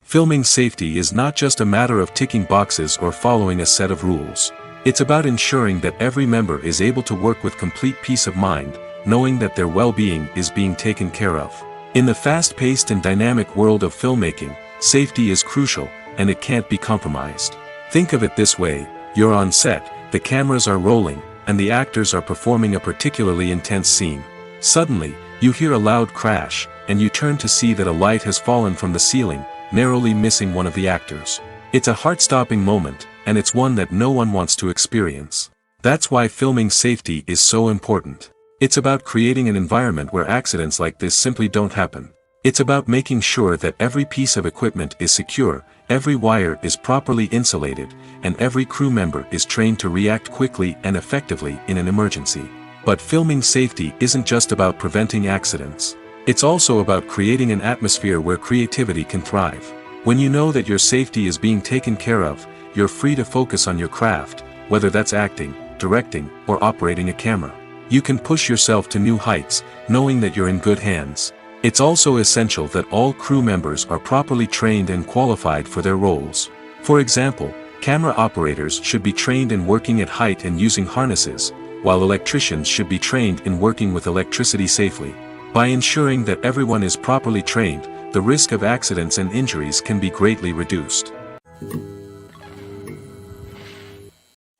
Speaker 1: Filming safety is not just a matter of ticking boxes or following a set of rules. It's about ensuring that every member is able to work with complete peace of mind, knowing that their well-being is being taken care of. In the fast-paced and dynamic world of filmmaking, safety is crucial, and it can't be compromised. Think of it this way: you're on set, the cameras are rolling, and the actors are performing a particularly intense scene. Suddenly, you hear a loud crash, and you turn to see that a light has fallen from the ceiling, narrowly missing one of the actors. It's a heart-stopping moment, and it's one that no one wants to experience. That's why filming safety is so important. It's about creating an environment where accidents like this simply don't happen. It's about making sure that every piece of equipment is secure, every wire is properly insulated, and every crew member is trained to react quickly and effectively in an emergency. But filming safety isn't just about preventing accidents. It's also about creating an atmosphere where creativity can thrive. When you know that your safety is being taken care of, you're free to focus on your craft, whether that's acting, directing, or operating a camera. You can push yourself to new heights, knowing that you're in good hands. It's also essential that all crew members are properly trained and qualified for their roles. For example, camera operators should be trained in working at height and using harnesses, while electricians should be trained in working with electricity safely. By ensuring that everyone is properly trained, the risk of accidents and injuries can be greatly reduced.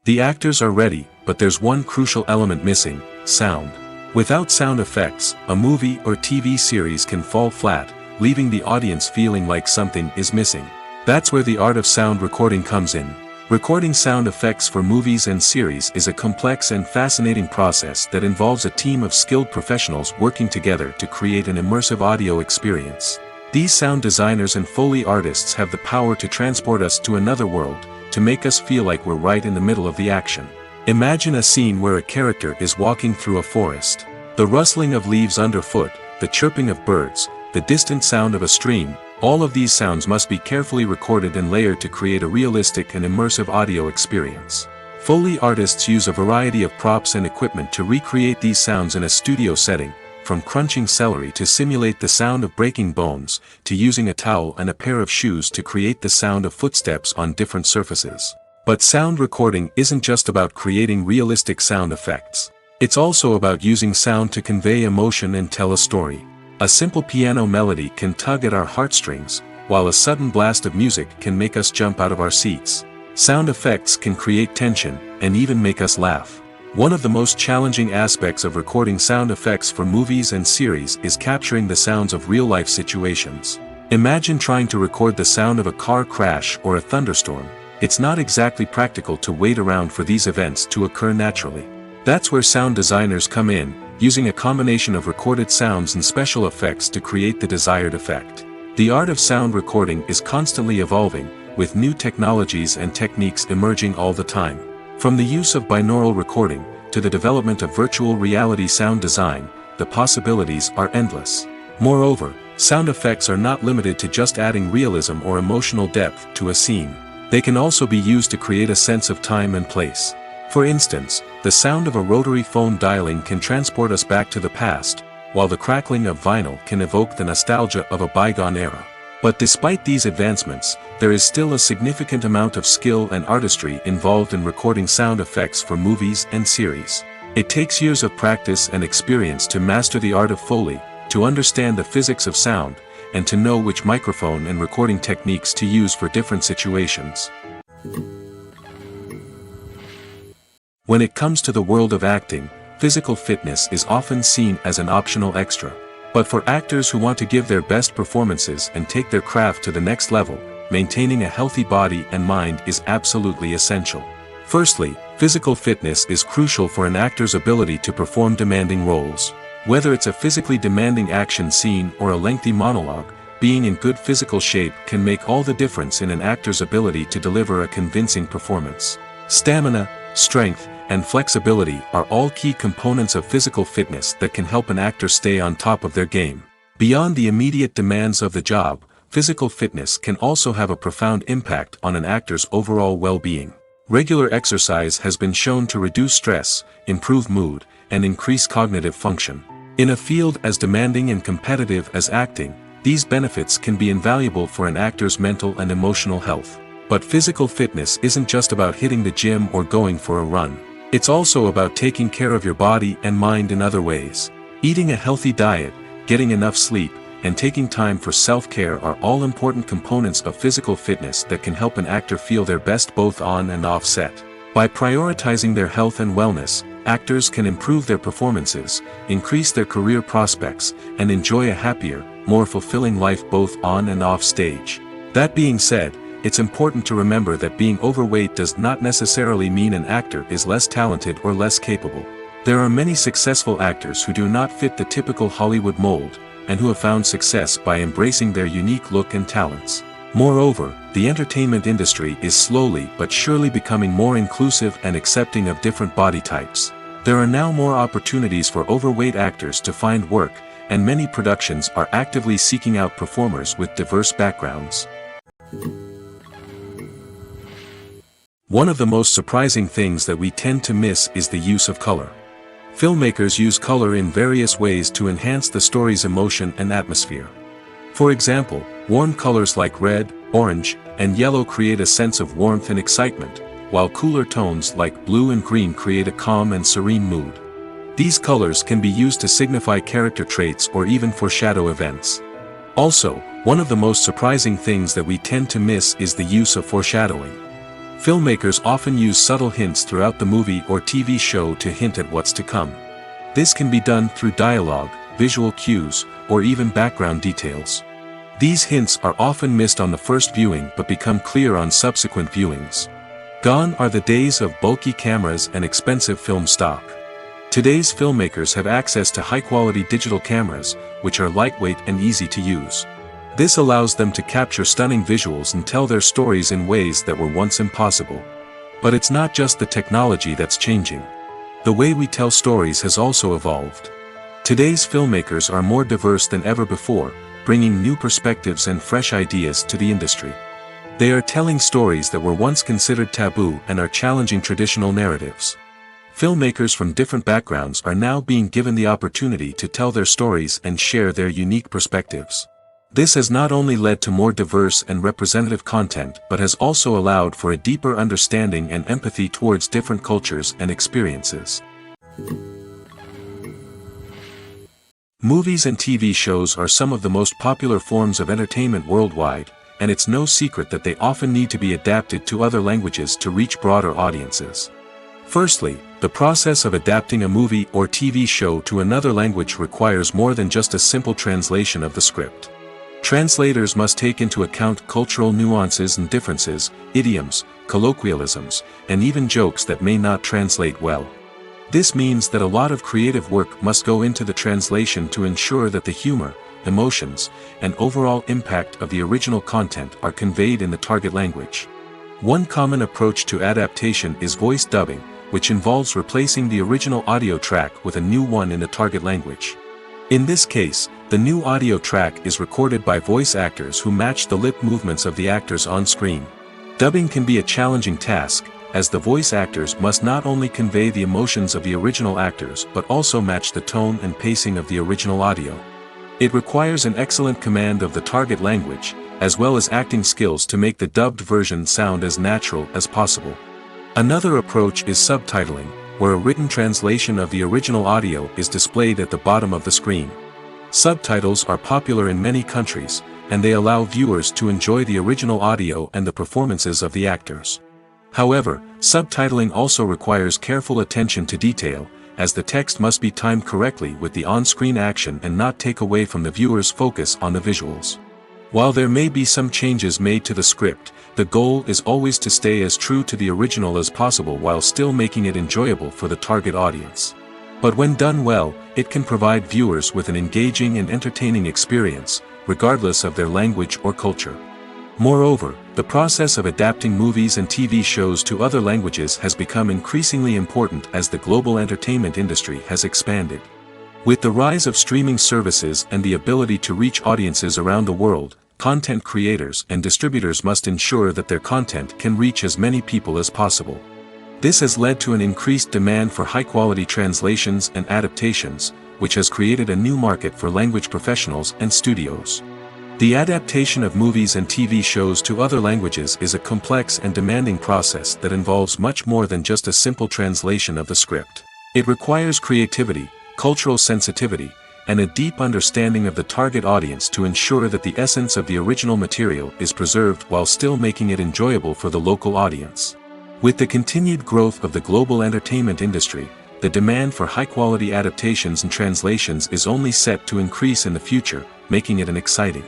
Speaker 1: The actors are ready, but there's one crucial element missing: sound. Without sound effects, a movie or TV series can fall flat, leaving the audience feeling like something is missing. That's where the art of sound recording comes in. Recording sound effects for movies and series is a complex and fascinating process that involves a team of skilled professionals working together to create an immersive audio experience. These sound designers and Foley artists have the power to transport us to another world, to make us feel like we're right in the middle of the action. Imagine a scene where a character is walking through a forest. The rustling of leaves underfoot, the chirping of birds, the distant sound of a stream, all of these sounds must be carefully recorded and layered to create a realistic and immersive audio experience. Foley artists use a variety of props and equipment to recreate these sounds in a studio setting, from crunching celery to simulate the sound of breaking bones, to using a towel and a pair of shoes to create the sound of footsteps on different surfaces. But sound recording isn't just about creating realistic sound effects. It's also about using sound to convey emotion and tell a story. A simple piano melody can tug at our heartstrings, while a sudden blast of music can make us jump out of our seats. Sound effects can create tension, and even make us laugh. One of the most challenging aspects of recording sound effects for movies and series is capturing the sounds of real-life situations. Imagine trying to record the sound of a car crash or a thunderstorm. It's not exactly practical to wait around for these events to occur naturally. That's where sound designers come in, using a combination of recorded sounds and special effects to create the desired effect. The art of sound recording is constantly evolving, with new technologies and techniques emerging all the time. From the use of binaural recording, to the development of virtual reality sound design, the possibilities are endless. Moreover, sound effects are not limited to just adding realism or emotional depth to a scene. They can also be used to create a sense of time and place. For instance, the sound of a rotary phone dialing can transport us back to the past, while the crackling of vinyl can evoke the nostalgia of a bygone era. But despite these advancements, there is still a significant amount of skill and artistry involved in recording sound effects for movies and series. It takes years of practice and experience to master the art of Foley, to understand the physics of sound, and to know which microphone and recording techniques to use for different situations. When it comes to the world of acting, physical fitness is often seen as an optional extra. But for actors who want to give their best performances and take their craft to the next level, maintaining a healthy body and mind is absolutely essential. Firstly, physical fitness is crucial for an actor's ability to perform demanding roles. Whether it's a physically demanding action scene or a lengthy monologue, being in good physical shape can make all the difference in an actor's ability to deliver a convincing performance. Stamina, strength, and flexibility are all key components of physical fitness that can help an actor stay on top of their game. Beyond the immediate demands of the job, physical fitness can also have a profound impact on an actor's overall well-being. Regular exercise has been shown to reduce stress, improve mood, and increase cognitive function. In a field as demanding and competitive as acting, these benefits can be invaluable for an actor's mental and emotional health. But physical fitness isn't just about hitting the gym or going for a run. It's also about taking care of your body and mind in other ways. Eating a healthy diet, getting enough sleep, and taking time for self-care are all important components of physical fitness that can help an actor feel their best both on and off set. By prioritizing their health and wellness, actors can improve their performances, increase their career prospects, and enjoy a happier, more fulfilling life both on and off stage. That being said, it's important to remember that being overweight does not necessarily mean an actor is less talented or less capable. There are many successful actors who do not fit the typical Hollywood mold, and who have found success by embracing their unique look and talents. Moreover, the entertainment industry is slowly but surely becoming more inclusive and accepting of different body types. There are now more opportunities for overweight actors to find work, and many productions are actively seeking out performers with diverse backgrounds. One of the most surprising things that we tend to miss is the use of color. Filmmakers use color in various ways to enhance the story's emotion and atmosphere. For example, warm colors like red, orange, and yellow create a sense of warmth and excitement, while cooler tones like blue and green create a calm and serene mood. These colors can be used to signify character traits or even foreshadow events. Also, one of the most surprising things that we tend to miss is the use of foreshadowing. Filmmakers often use subtle hints throughout the movie or TV show to hint at what's to come. This can be done through dialogue, visual cues, or even background details. These hints are often missed on the first viewing but become clear on subsequent viewings. Gone are the days of bulky cameras and expensive film stock. Today's filmmakers have access to high-quality digital cameras, which are lightweight and easy to use. This allows them to capture stunning visuals and tell their stories in ways that were once impossible. But it's not just the technology that's changing. The way we tell stories has also evolved. Today's filmmakers are more diverse than ever before, bringing new perspectives and fresh ideas to the industry. They are telling stories that were once considered taboo and are challenging traditional narratives. Filmmakers from different backgrounds are now being given the opportunity to tell their stories and share their unique perspectives. This has not only led to more diverse and representative content but has also allowed for a deeper understanding and empathy towards different cultures and experiences. Movies and TV shows are some of the most popular forms of entertainment worldwide, and it's no secret that they often need to be adapted to other languages to reach broader audiences. Firstly, the process of adapting a movie or TV show to another language requires more than just a simple translation of the script. Translators must take into account cultural nuances and differences, idioms, colloquialisms, and even jokes that may not translate well. This means that a lot of creative work must go into the translation to ensure that the humor, emotions, and overall impact of the original content are conveyed in the target language. One common approach to adaptation is voice dubbing, which involves replacing the original audio track with a new one in the target language. In this case, the new audio track is recorded by voice actors who match the lip movements of the actors on screen. Dubbing can be a challenging task, as the voice actors must not only convey the emotions of the original actors but also match the tone and pacing of the original audio. It requires an excellent command of the target language, as well as acting skills to make the dubbed version sound as natural as possible. Another approach is subtitling, where a written translation of the original audio is displayed at the bottom of the screen. Subtitles are popular in many countries, and they allow viewers to enjoy the original audio and the performances of the actors. However, subtitling also requires careful attention to detail, as the text must be timed correctly with the on-screen action and not take away from the viewer's focus on the visuals. While there may be some changes made to the script, the goal is always to stay as true to the original as possible while still making it enjoyable for the target audience. But when done well, it can provide viewers with an engaging and entertaining experience, regardless of their language or culture. Moreover, the process of adapting movies and TV shows to other languages has become increasingly important as the global entertainment industry has expanded. With the rise of streaming services and the ability to reach audiences around the world, content creators and distributors must ensure that their content can reach as many people as possible. This has led to an increased demand for high-quality translations and adaptations, which has created a new market for language professionals and studios. The adaptation of movies and TV shows to other languages is a complex and demanding process that involves much more than just a simple translation of the script. It requires creativity, cultural sensitivity, and a deep understanding of the target audience to ensure that the essence of the original material is preserved while still making it enjoyable for the local audience. With the continued growth of the global entertainment industry, the demand for high-quality adaptations and translations is only set to increase in the future, making it an exciting.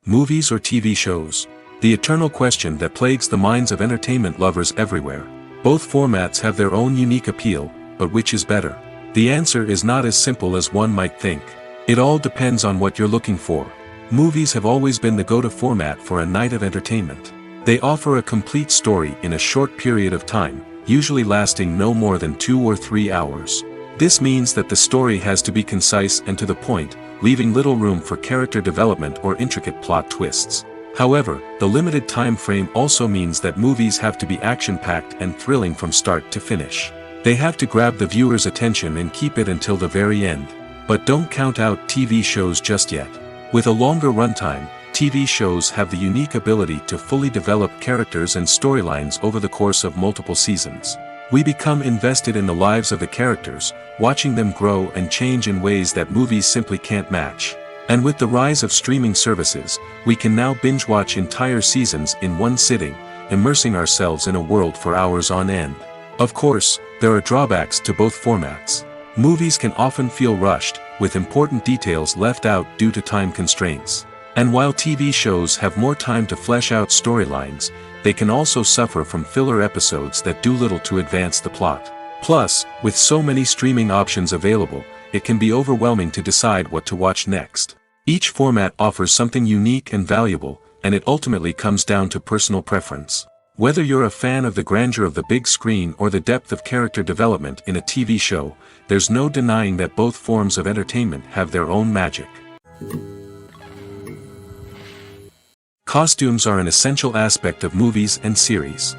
Speaker 1: Movies or TV shows? The eternal question that plagues the minds of entertainment lovers everywhere. Both formats have their own unique appeal, but which is better? The answer is not as simple as one might think. It all depends on what you're looking for. Movies have always been the go-to format for a night of entertainment. They offer a complete story in a short period of time, usually lasting no more than 2 or 3 hours. This means that the story has to be concise and to the point, leaving little room for character development or intricate plot twists. However, the limited time frame also means that movies have to be action-packed and thrilling from start to finish. They have to grab the viewer's attention and keep it until the very end. But don't count out TV shows just yet. With a longer runtime, TV shows have the unique ability to fully develop characters and storylines over the course of multiple seasons. We become invested in the lives of the characters, watching them grow and change in ways that movies simply can't match. And with the rise of streaming services, we can now binge-watch entire seasons in one sitting, immersing ourselves in a world for hours on end. Of course, there are drawbacks to both formats. Movies can often feel rushed, with important details left out due to time constraints. And while TV shows have more time to flesh out storylines, they can also suffer from filler episodes that do little to advance the plot. Plus, with so many streaming options available, it can be overwhelming to decide what to watch next. Each format offers something unique and valuable, and it ultimately comes down to personal preference. Whether you're a fan of the grandeur of the big screen or the depth of character development in a TV show, there's no denying that both forms of entertainment have their own magic. Costumes are an essential aspect of movies and series.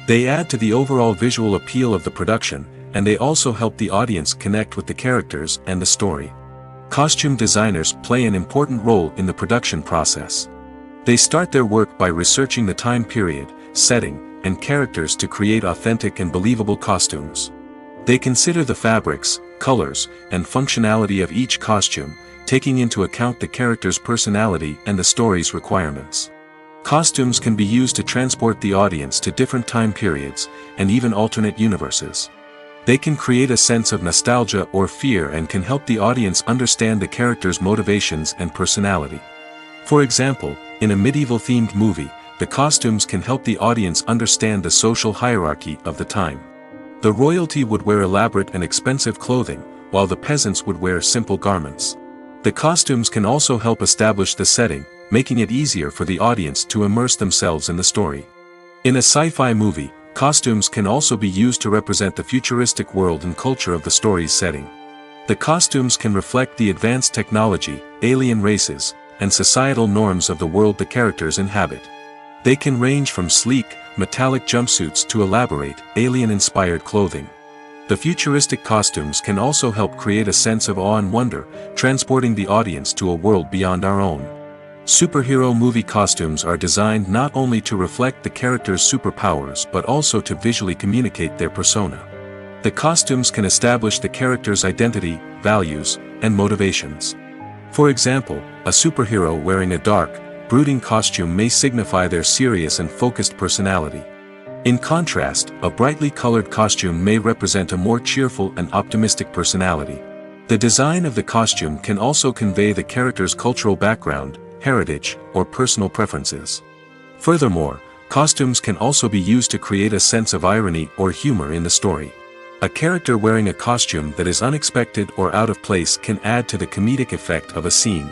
Speaker 1: They add to the overall visual appeal of the production, and they also help the audience connect with the characters and the story. Costume designers play an important role in the production process. They start their work by researching the time period, setting, and characters to create authentic and believable costumes. They consider the fabrics, colors, and functionality of each costume, taking into account the character's personality and the story's requirements. Costumes can be used to transport the audience to different time periods, and even alternate universes. They can create a sense of nostalgia or fear and can help the audience understand the character's motivations and personality. For example, in a medieval-themed movie, the costumes can help the audience understand the social hierarchy of the time. The royalty would wear elaborate and expensive clothing, while the peasants would wear simple garments. The costumes can also help establish the setting, making it easier for the audience to immerse themselves in the story. In a sci-fi movie, costumes can also be used to represent the futuristic world and culture of the story's setting. The costumes can reflect the advanced technology, alien races, and societal norms of the world the characters inhabit. They can range from sleek, metallic jumpsuits to elaborate, alien-inspired clothing. The futuristic costumes can also help create a sense of awe and wonder, transporting the audience to a world beyond our own. Superhero movie costumes are designed not only to reflect the character's superpowers but also to visually communicate their persona. The costumes can establish the character's identity, values, and motivations. For example, a superhero wearing a dark, brooding costume may signify their serious and focused personality. In contrast, a brightly colored costume may represent a more cheerful and optimistic personality. The design of the costume can also convey the character's cultural background, heritage, or personal preferences. Furthermore, costumes can also be used to create a sense of irony or humor in the story. A character wearing a costume that is unexpected or out of place can add to the comedic effect of a scene.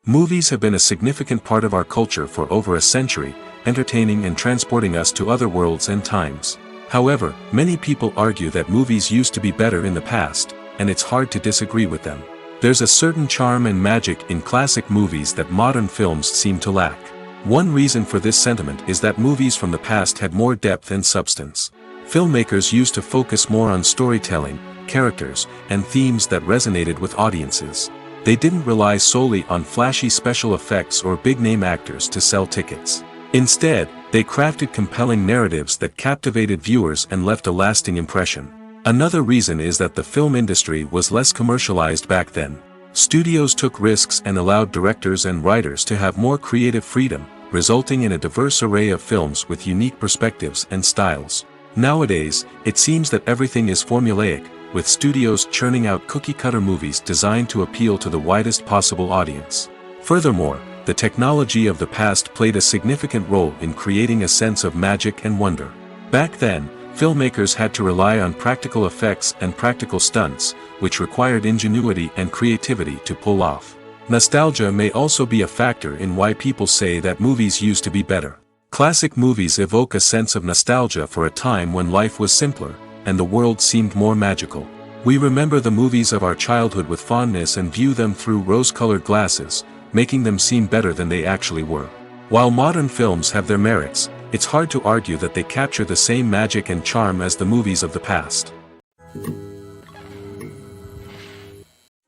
Speaker 1: Movies have been a significant part of our culture for over a century, entertaining and transporting us to other worlds and times. However, many people argue that movies used to be better in the past, and it's hard to disagree with them. There's a certain charm and magic in classic movies that modern films seem to lack. One reason for this sentiment is that movies from the past had more depth and substance. Filmmakers used to focus more on storytelling, characters, and themes that resonated with audiences. They didn't rely solely on flashy special effects or big-name actors to sell tickets. Instead, they crafted compelling narratives that captivated viewers and left a lasting impression. Another reason is that the film industry was less commercialized back then. Studios took risks and allowed directors and writers to have more creative freedom, resulting in a diverse array of films with unique perspectives and styles. Nowadays, it seems that everything is formulaic, with studios churning out cookie-cutter movies designed to appeal to the widest possible audience. Furthermore, the technology of the past played a significant role in creating a sense of magic and wonder. Back then, filmmakers had to rely on practical effects and practical stunts, which required ingenuity and creativity to pull off. Nostalgia may also be a factor in why people say that movies used to be better. Classic movies evoke a sense of nostalgia for a time when life was simpler, and the world seemed more magical. We remember the movies of our childhood with fondness and view them through rose-colored glasses, making them seem better than they actually were. While modern films have their merits, it's hard to argue that they capture the same magic and charm as the movies of the past.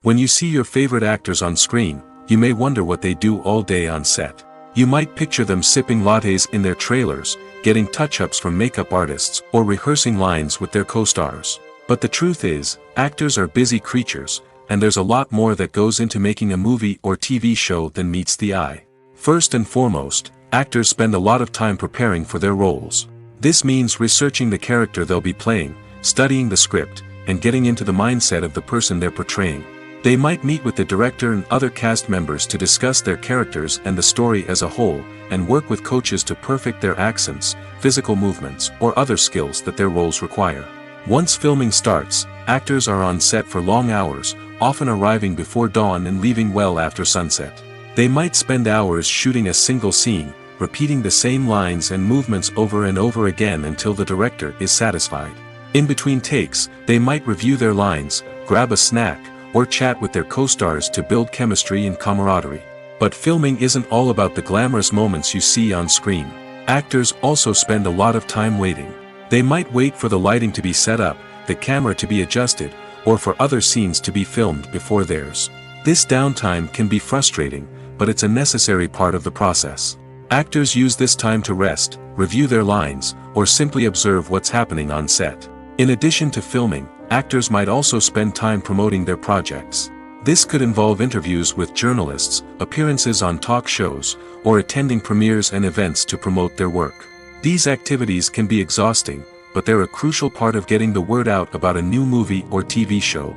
Speaker 1: When you see your favorite actors on screen, you may wonder what they do all day on set. You might picture them sipping lattes in their trailers, getting touch-ups from makeup artists, or rehearsing lines with their co-stars. But the truth is, actors are busy creatures, and there's a lot more that goes into making a movie or TV show than meets the eye. First and foremost, actors spend a lot of time preparing for their roles. This means researching the character they'll be playing, studying the script, and getting into the mindset of the person they're portraying. They might meet with the director and other cast members to discuss their characters and the story as a whole, and work with coaches to perfect their accents, physical movements, or other skills that their roles require. Once filming starts, actors are on set for long hours, often arriving before dawn and leaving well after sunset. They might spend hours shooting a single scene, repeating the same lines and movements over and over again until the director is satisfied. In between takes, they might review their lines, grab a snack, or chat with their co-stars to build chemistry and camaraderie. But filming isn't all about the glamorous moments you see on screen. Actors also spend a lot of time waiting. They might wait for the lighting to be set up, the camera to be adjusted, or for other scenes to be filmed before theirs. This downtime can be frustrating, but it's a necessary part of the process. Actors use this time to rest, review their lines, or simply observe what's happening on set. In addition to filming, actors might also spend time promoting their projects. This could involve interviews with journalists, appearances on talk shows, or attending premieres and events to promote their work. These activities can be exhausting, but they're a crucial part of getting the word out about a new movie or TV show.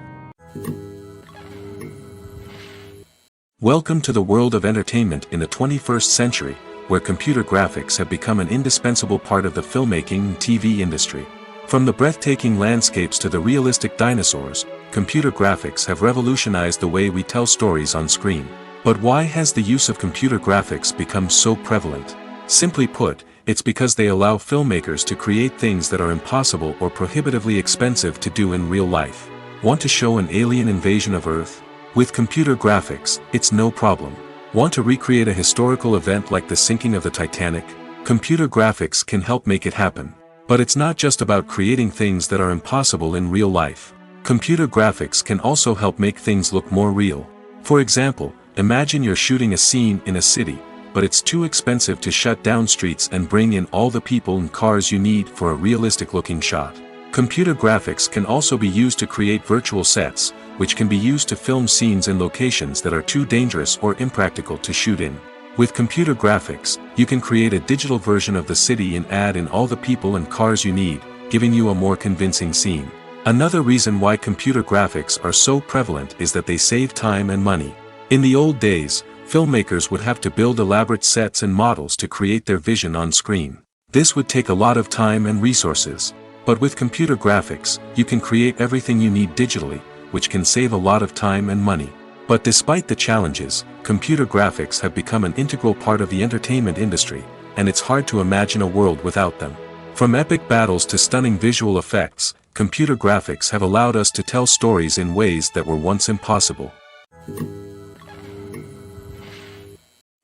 Speaker 1: Welcome to the world of entertainment in the 21st century, where computer graphics have become an indispensable part of the filmmaking and TV industry. From the breathtaking landscapes to the realistic dinosaurs, computer graphics have revolutionized the way we tell stories on screen. But why has the use of computer graphics become so prevalent? Simply put, it's because they allow filmmakers to create things that are impossible or prohibitively expensive to do in real life. Want to show an alien invasion of Earth? With computer graphics, it's no problem. Want to recreate a historical event like the sinking of the Titanic? Computer graphics can help make it happen. But it's not just about creating things that are impossible in real life. Computer graphics can also help make things look more real. For example, imagine you're shooting a scene in a city, but it's too expensive to shut down streets and bring in all the people and cars you need for a realistic-looking shot. Computer graphics can also be used to create virtual sets, which can be used to film scenes in locations that are too dangerous or impractical to shoot in. With computer graphics, you can create a digital version of the city and add in all the people and cars you need, giving you a more convincing scene. Another reason why computer graphics are so prevalent is that they save time and money. In the old days, filmmakers would have to build elaborate sets and models to create their vision on screen. This would take a lot of time and resources. But with computer graphics, you can create everything you need digitally, which can save a lot of time and money. But despite the challenges, computer graphics have become an integral part of the entertainment industry, and it's hard to imagine a world without them. From epic battles to stunning visual effects, computer graphics have allowed us to tell stories in ways that were once impossible.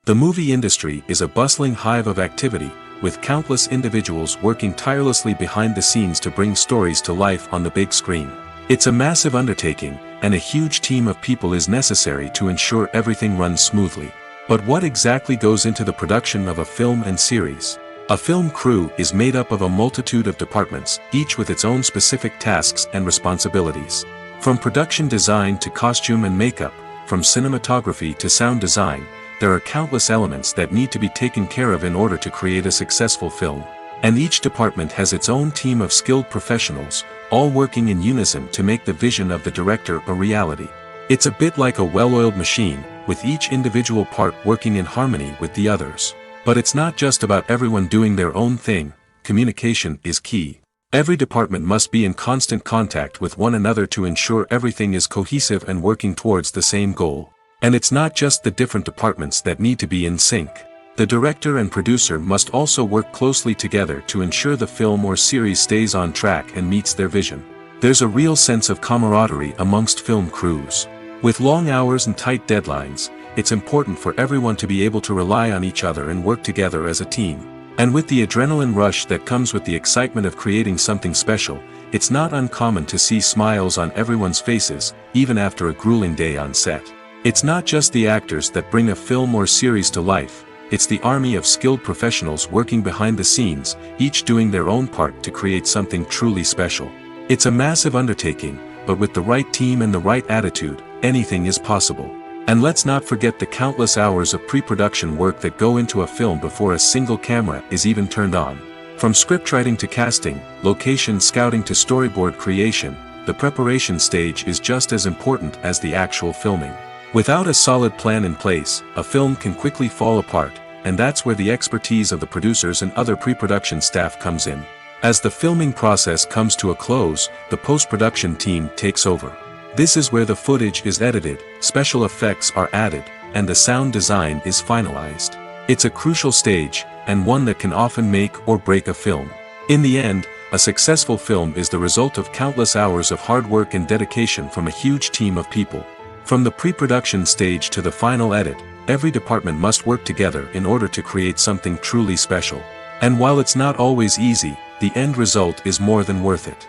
Speaker 1: The movie industry is a bustling hive of activity, with countless individuals working tirelessly behind the scenes to bring stories to life on the big screen. It's a massive undertaking, and a huge team of people is necessary to ensure everything runs smoothly. But what exactly goes into the production of a film and series? A film crew is made up of a multitude of departments, each with its own specific tasks and responsibilities. From production design to costume and makeup, from cinematography to sound design, there are countless elements that need to be taken care of in order to create a successful film. And each department has its own team of skilled professionals, all working in unison to make the vision of the director a reality. It's a bit like a well-oiled machine, with each individual part working in harmony with the others. But it's not just about everyone doing their own thing. Communication is key. Every department must be in constant contact with one another to ensure everything is cohesive and working towards the same goal. And it's not just the different departments that need to be in sync. The director and producer must also work closely together to ensure the film or series stays on track and meets their vision. There's a real sense of camaraderie amongst film crews. With long hours and tight deadlines, it's important for everyone to be able to rely on each other and work together as a team. And with the adrenaline rush that comes with the excitement of creating something special, it's not uncommon to see smiles on everyone's faces, even after a grueling day on set. It's not just the actors that bring a film or series to life. It's the army of skilled professionals working behind the scenes, each doing their own part to create something truly special. It's a massive undertaking, but with the right team and the right attitude, anything is possible. And let's not forget the countless hours of pre-production work that go into a film before a single camera is even turned on. From scriptwriting to casting, location scouting to storyboard creation, the preparation stage is just as important as the actual filming. Without a solid plan in place, a film can quickly fall apart, and that's where the expertise of the producers and other pre-production staff comes in. As the filming process comes to a close, the post-production team takes over. This is where the footage is edited, special effects are added, and the sound design is finalized. It's a crucial stage, and one that can often make or break a film. In the end, a successful film is the result of countless hours of hard work and dedication from a huge team of people. From the pre-production stage to the final edit, every department must work together in order to create something truly special. And while it's not always easy, the end result is more than worth it.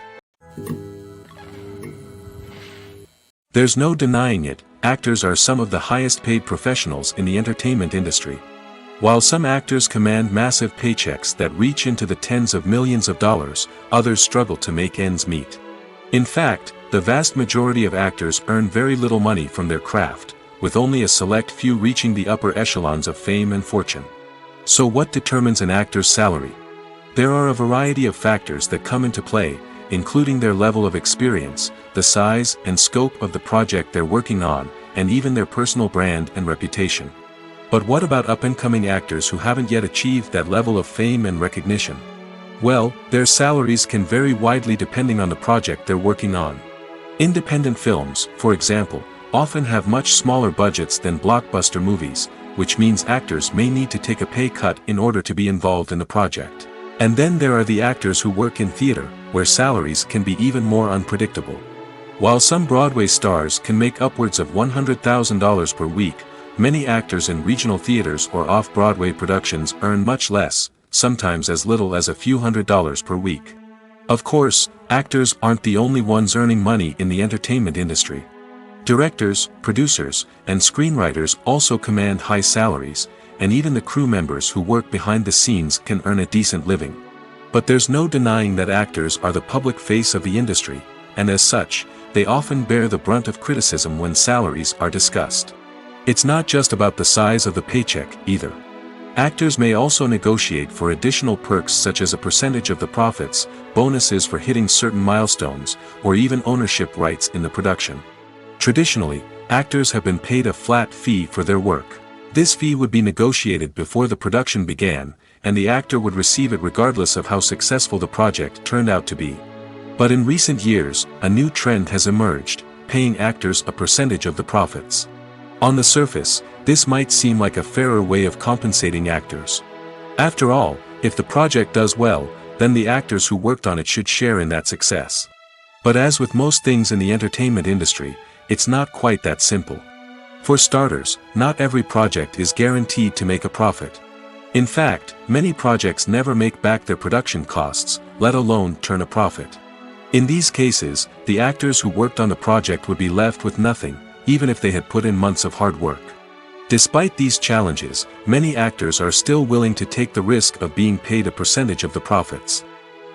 Speaker 1: There's no denying it, actors are some of the highest paid professionals in the entertainment industry. While some actors command massive paychecks that reach into the tens of millions of dollars, others struggle to make ends meet. In fact, the vast majority of actors earn very little money from their craft, with only a select few reaching the upper echelons of fame and fortune. So what determines an actor's salary? There are a variety of factors that come into play, including their level of experience, the size and scope of the project they're working on, and even their personal brand and reputation. But what about up-and-coming actors who haven't yet achieved that level of fame and recognition? Well, their salaries can vary widely depending on the project they're working on. Independent films, for example, often have much smaller budgets than blockbuster movies, which means actors may need to take a pay cut in order to be involved in the project. And then there are the actors who work in theater, where salaries can be even more unpredictable. While some Broadway stars can make upwards of $100,000 per week, many actors in regional theaters or off-Broadway productions earn much less, sometimes as little as a few $100s per week. Of course, actors aren't the only ones earning money in the entertainment industry. Directors, producers, and screenwriters also command high salaries, and even the crew members who work behind the scenes can earn a decent living. But there's no denying that actors are the public face of the industry, and as such, they often bear the brunt of criticism when salaries are discussed. It's not just about the size of the paycheck, either. Actors may also negotiate for additional perks such as a percentage of the profits, bonuses for hitting certain milestones, or even ownership rights in the production. Traditionally, actors have been paid a flat fee for their work. This fee would be negotiated before the production began, and the actor would receive it regardless of how successful the project turned out to be. But in recent years, a new trend has emerged, paying actors a percentage of the profits. On the surface, this might seem like a fairer way of compensating actors. After all, if the project does well, then the actors who worked on it should share in that success. But as with most things in the entertainment industry, it's not quite that simple. For starters, not every project is guaranteed to make a profit. In fact, many projects never make back their production costs, let alone turn a profit. In these cases, the actors who worked on the project would be left with nothing, even if they had put in months of hard work. Despite these challenges, many actors are still willing to take the risk of being paid a percentage of the profits.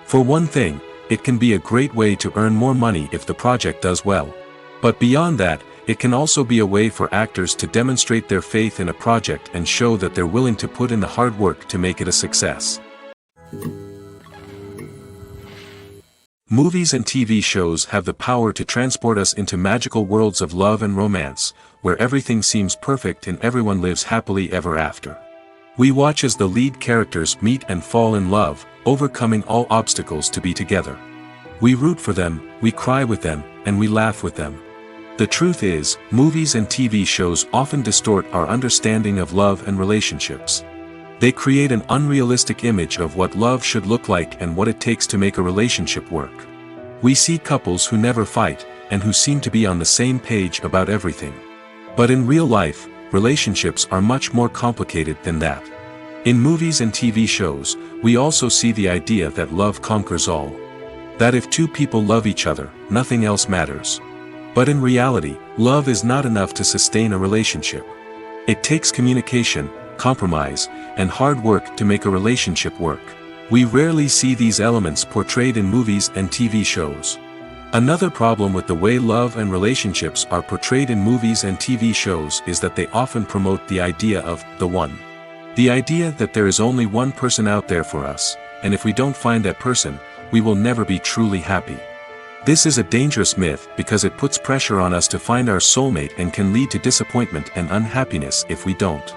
Speaker 1: For one thing, it can be a great way to earn more money if the project does well. But beyond that, it can also be a way for actors to demonstrate their faith in a project and show that they're willing to put in the hard work to make it a success. Movies and TV shows have the power to transport us into magical worlds of love and romance, where everything seems perfect and everyone lives happily ever after. We watch as the lead characters meet and fall in love, overcoming all obstacles to be together. We root for them, we cry with them, and we laugh with them. The truth is, movies and TV shows often distort our understanding of love and relationships. They create an unrealistic image of what love should look like and what it takes to make a relationship work. We see couples who never fight, and who seem to be on the same page about everything. But in real life, relationships are much more complicated than that. In movies and TV shows, we also see the idea that love conquers all. That if two people love each other, nothing else matters. But in reality, love is not enough to sustain a relationship. It takes communication, compromise, and hard work to make a relationship work. We rarely see these elements portrayed in movies and TV shows. Another problem with the way love and relationships are portrayed in movies and TV shows is that they often promote the idea of the one. The idea that there is only one person out there for us, and if we don't find that person, we will never be truly happy. This is a dangerous myth because it puts pressure on us to find our soulmate and can lead to disappointment and unhappiness if we don't.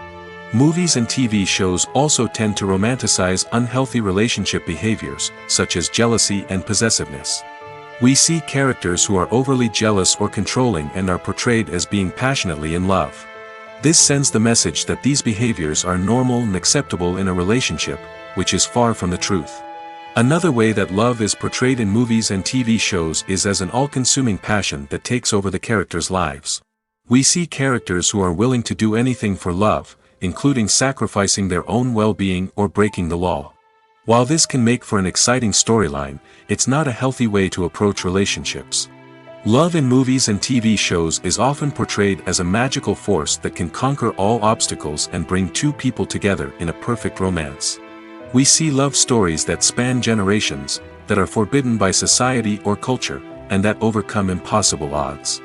Speaker 1: Movies and TV shows also tend to romanticize unhealthy relationship behaviors, such as jealousy and possessiveness. We see characters who are overly jealous or controlling and are portrayed as being passionately in love. This sends the message that these behaviors are normal and acceptable in a relationship, which is far from the truth. Another way that love is portrayed in movies and TV shows is as an all-consuming passion that takes over the characters' lives. We see characters who are willing to do anything for love, including sacrificing their own well-being or breaking the law. While this can make for an exciting storyline, it's not a healthy way to approach relationships. Love in movies and TV shows is often portrayed as a magical force that can conquer all obstacles and bring two people together in a perfect romance. We see love stories that span generations, that are forbidden by society or culture, and that overcome impossible odds.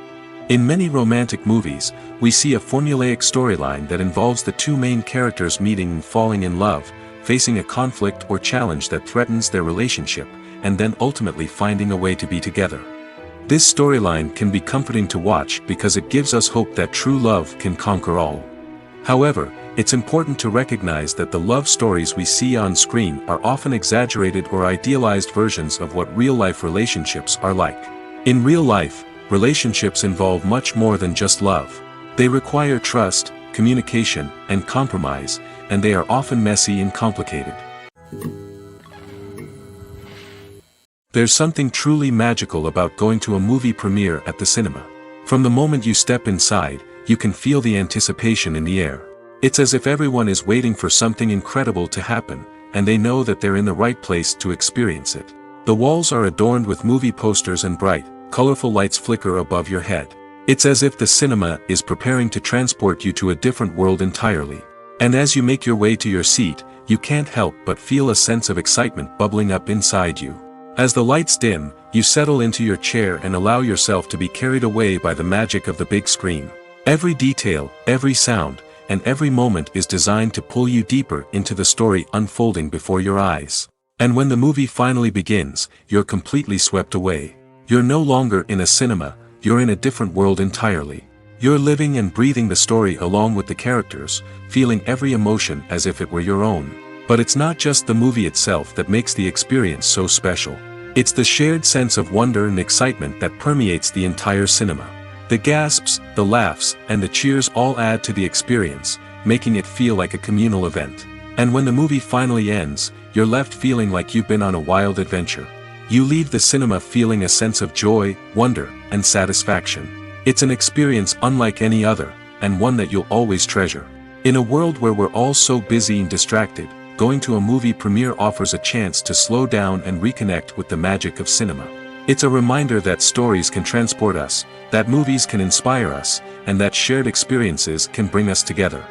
Speaker 1: In many romantic movies, we see a formulaic storyline that involves the two main characters meeting and falling in love, facing a conflict or challenge that threatens their relationship, and then ultimately finding a way to be together. This storyline can be comforting to watch because it gives us hope that true love can conquer all. However, it's important to recognize that the love stories we see on screen are often exaggerated or idealized versions of what real-life relationships are like. In real life, relationships involve much more than just love. They require trust, communication, and compromise, and they are often messy and complicated. There's something truly magical about going to a movie premiere at the cinema. From the moment you step inside, you can feel the anticipation in the air. It's as if everyone is waiting for something incredible to happen, and they know that they're in the right place to experience it. The walls are adorned with movie posters and bright, colorful lights flicker above your head. It's as if the cinema is preparing to transport you to a different world entirely. And as you make your way to your seat, you can't help but feel a sense of excitement bubbling up inside you. As the lights dim, you settle into your chair and allow yourself to be carried away by the magic of the big screen. Every detail, every sound, and every moment is designed to pull you deeper into the story unfolding before your eyes. And when the movie finally begins, you're completely swept away. You're no longer in a cinema, you're in a different world entirely. You're living and breathing the story along with the characters, feeling every emotion as if it were your own. But it's not just the movie itself that makes the experience so special. It's the shared sense of wonder and excitement that permeates the entire cinema. The gasps, the laughs, and the cheers all add to the experience, making it feel like a communal event. And when the movie finally ends, you're left feeling like you've been on a wild adventure. You leave the cinema feeling a sense of joy, wonder, and satisfaction. It's an experience unlike any other, and one that you'll always treasure. In a world where we're all so busy and distracted, going to a movie premiere offers a chance to slow down and reconnect with the magic of cinema. It's a reminder that stories can transport us, that movies can inspire us, and that shared experiences can bring us together.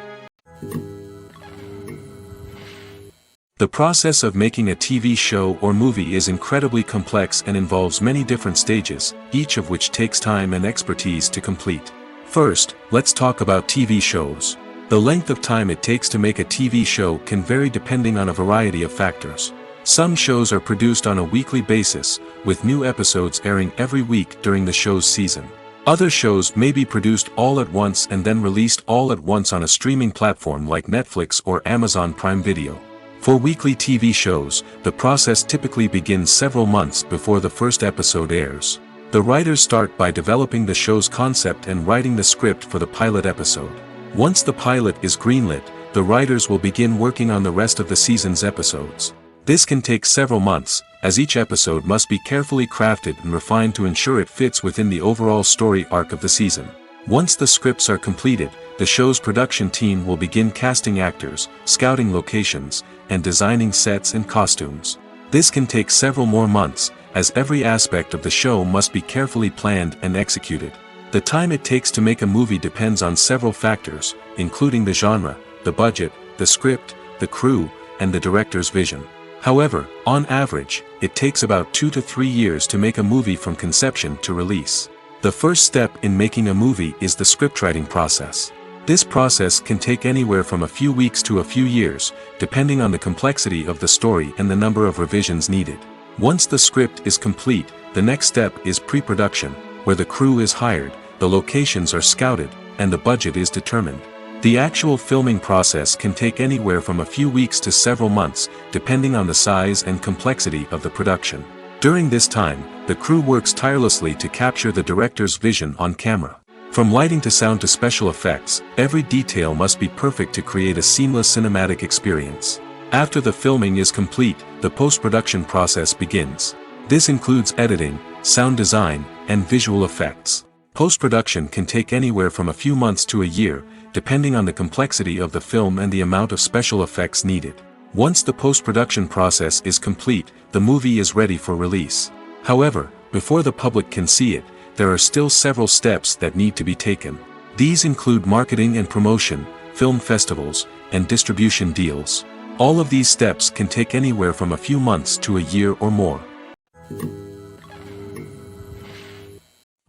Speaker 1: The process of making a TV show or movie is incredibly complex and involves many different stages, each of which takes time and expertise to complete. First, let's talk about TV shows. The length of time it takes to make a TV show can vary depending on a variety of factors. Some shows are produced on a weekly basis, with new episodes airing every week during the show's season. Other shows may be produced all at once and then released all at once on a streaming platform like Netflix or Amazon Prime Video. For weekly TV shows, the process typically begins several months before the first episode airs. The writers start by developing the show's concept and writing the script for the pilot episode. Once the pilot is greenlit, the writers will begin working on the rest of the season's episodes. This can take several months, as each episode must be carefully crafted and refined to ensure it fits within the overall story arc of the season. Once the scripts are completed, the show's production team will begin casting actors, scouting locations, and designing sets and costumes. This can take several more months, as every aspect of the show must be carefully planned and executed. The time it takes to make a movie depends on several factors, including the genre, the budget, the script, the crew, and the director's vision. However, on average, it takes about 2 to 3 years to make a movie from conception to release. The first step in making a movie is the scriptwriting process. This process can take anywhere from a few weeks to a few years, depending on the complexity of the story and the number of revisions needed. Once the script is complete, the next step is pre-production, where the crew is hired, the locations are scouted, and the budget is determined. The actual filming process can take anywhere from a few weeks to several months, depending on the size and complexity of the production. During this time, the crew works tirelessly to capture the director's vision on camera. From lighting to sound to special effects, every detail must be perfect to create a seamless cinematic experience. After the filming is complete, the post-production process begins. This includes editing, sound design, and visual effects. Post-production can take anywhere from a few months to a year, depending on the complexity of the film and the amount of special effects needed. Once the post-production process is complete, the movie is ready for release. However, before the public can see it, there are still several steps that need to be taken. These include marketing and promotion, film festivals, and distribution deals. All of these steps can take anywhere from a few months to a year or more.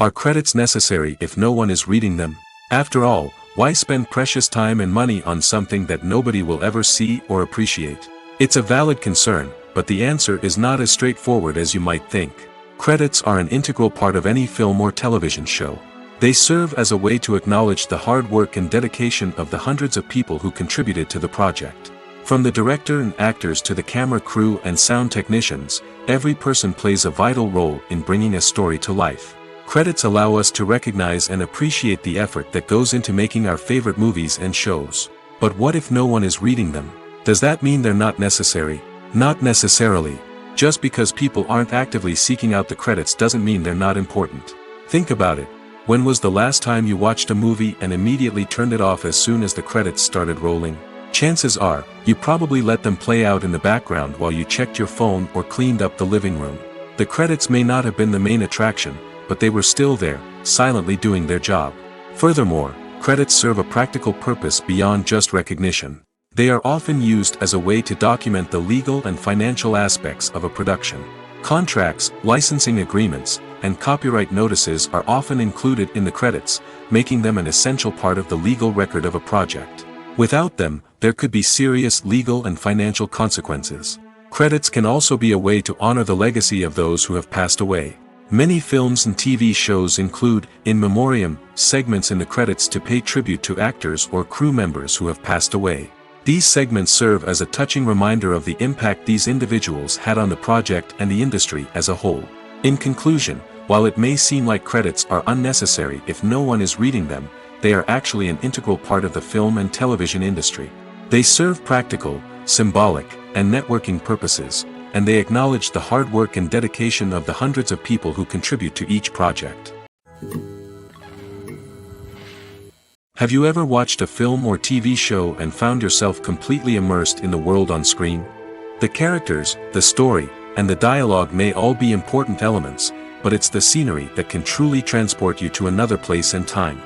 Speaker 1: Are credits necessary if no one is reading them? After all, why spend precious time and money on something that nobody will ever see or appreciate? It's a valid concern, but the answer is not as straightforward as you might think. Credits are an integral part of any film or television show. They serve as a way to acknowledge the hard work and dedication of the hundreds of people who contributed to the project. From the director and actors to the camera crew and sound technicians, every person plays a vital role in bringing a story to life. Credits allow us to recognize and appreciate the effort that goes into making our favorite movies and shows. But what if no one is reading them? Does that mean they're not necessary? Not necessarily. Just because people aren't actively seeking out the credits doesn't mean they're not important. Think about it. When was the last time you watched a movie and immediately turned it off as soon as the credits started rolling? Chances are, you probably let them play out in the background while you checked your phone or cleaned up the living room. The credits may not have been the main attraction, but they were still there, silently doing their job. Furthermore, credits serve a practical purpose beyond just recognition. They are often used as a way to document the legal and financial aspects of a production. Contracts, licensing agreements, and copyright notices are often included in the credits, making them an essential part of the legal record of a project. Without them, there could be serious legal and financial consequences. Credits can also be a way to honor the legacy of those who have passed away. Many films and TV shows include, in memoriam, segments in the credits to pay tribute to actors or crew members who have passed away. These segments serve as a touching reminder of the impact these individuals had on the project and the industry as a whole. In conclusion, while it may seem like credits are unnecessary if no one is reading them, they are actually an integral part of the film and television industry. They serve practical, symbolic, and networking purposes, and they acknowledge the hard work and dedication of the hundreds of people who contribute to each project. Have you ever watched a film or TV show and found yourself completely immersed in the world on screen? The characters, the story, and the dialogue may all be important elements, but it's the scenery that can truly transport you to another place and time.